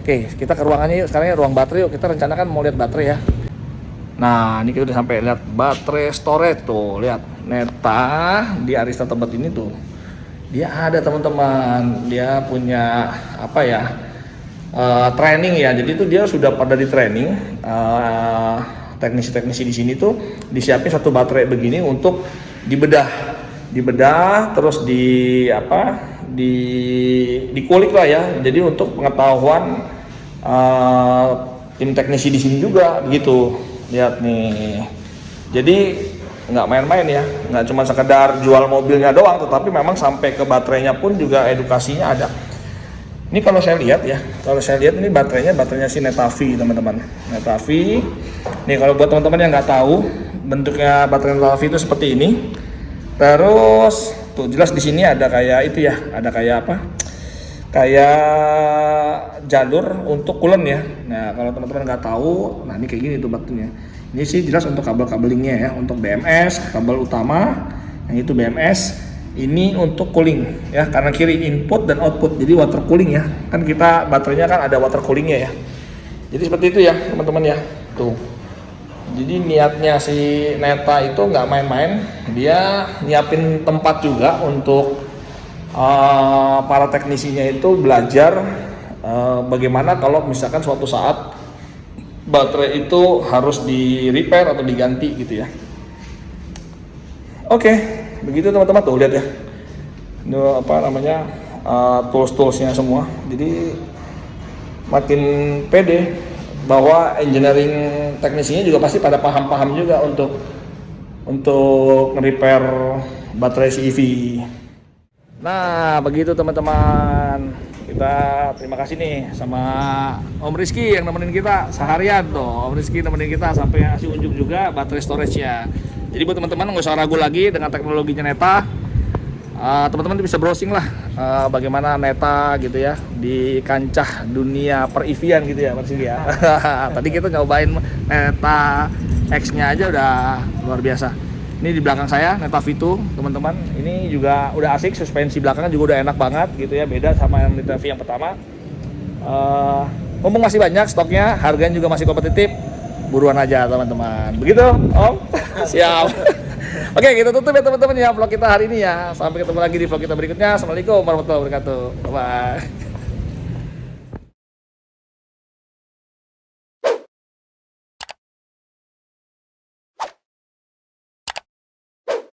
Oke, kita ke ruangannya yuk. Sekarang ruang baterai yuk. Kita rencanakan mau lihat baterai ya. Nah, ini kita udah sampai lihat baterai storage tuh. Lihat Neta di Arista Tebet ini tuh. Dia ada teman-teman. Dia punya training ya. Jadi itu dia sudah pada di training. Teknisi-teknisi di sini tuh disiapin satu baterai begini untuk dibedah terus dikulik lah ya. Jadi untuk pengetahuan tim teknisi di sini juga gitu. Lihat nih, jadi nggak main-main ya, nggak cuma sekedar jual mobilnya doang, tetapi memang sampai ke baterainya pun juga edukasinya ada. Ini kalau saya lihat ini baterainya si Netavi teman-teman. Netavi, nih kalau buat teman-teman yang nggak tahu bentuknya baterai Netavi itu seperti ini. Terus tuh jelas di sini ada kayak itu ya, ada kayak kayak jalur untuk coolant ya. Nah kalau teman-teman nggak tahu, nah ini kayak gini tuh baterainya. Ini sih jelas untuk kabel-kabelingnya ya, untuk BMS, kabel utama, yang itu BMS. Ini untuk cooling ya, karena kiri input dan output, jadi water cooling ya. Kan kita baterainya kan ada water coolingnya ya. Jadi seperti itu ya teman-teman ya. Tuh. Jadi niatnya si Neta itu nggak main-main, dia nyiapin tempat juga untuk para teknisinya itu belajar bagaimana kalau misalkan suatu saat baterai itu harus di repair atau diganti gitu ya. Oke, begitu teman-teman, tuh lihat ya. Ini tools-toolsnya semua. Jadi makin pede bahwa engineering teknisinya juga pasti pada paham-paham juga untuk untuk nge-repair baterai si EV. Nah, begitu teman-teman. Kita terima kasih nih sama Om Rizky yang nemenin kita seharian tuh. Om Rizky nemenin kita sampai ngasih unjuk juga baterai storage-nya. Jadi buat teman-teman nggak usah ragu lagi dengan teknologinya Neta. Teman-teman bisa browsing lah bagaimana Neta gitu ya di kancah dunia per-EV-an gitu ya Mas Rizky ya. Tadi kita nyobain Neta X-nya aja udah luar biasa. Ini di belakang saya Neta V2 teman-teman. Ini juga udah asik, suspensi belakangnya juga udah enak banget gitu ya, beda sama yang Neta V yang pertama. Mumpung masih banyak stoknya, harganya juga masih kompetitif, buruan aja teman-teman. Begitu Om? Siap. Oke, kita tutup ya teman-teman ya vlog kita hari ini ya. Sampai ketemu lagi di vlog kita berikutnya. Assalamualaikum warahmatullahi wabarakatuh. Bye.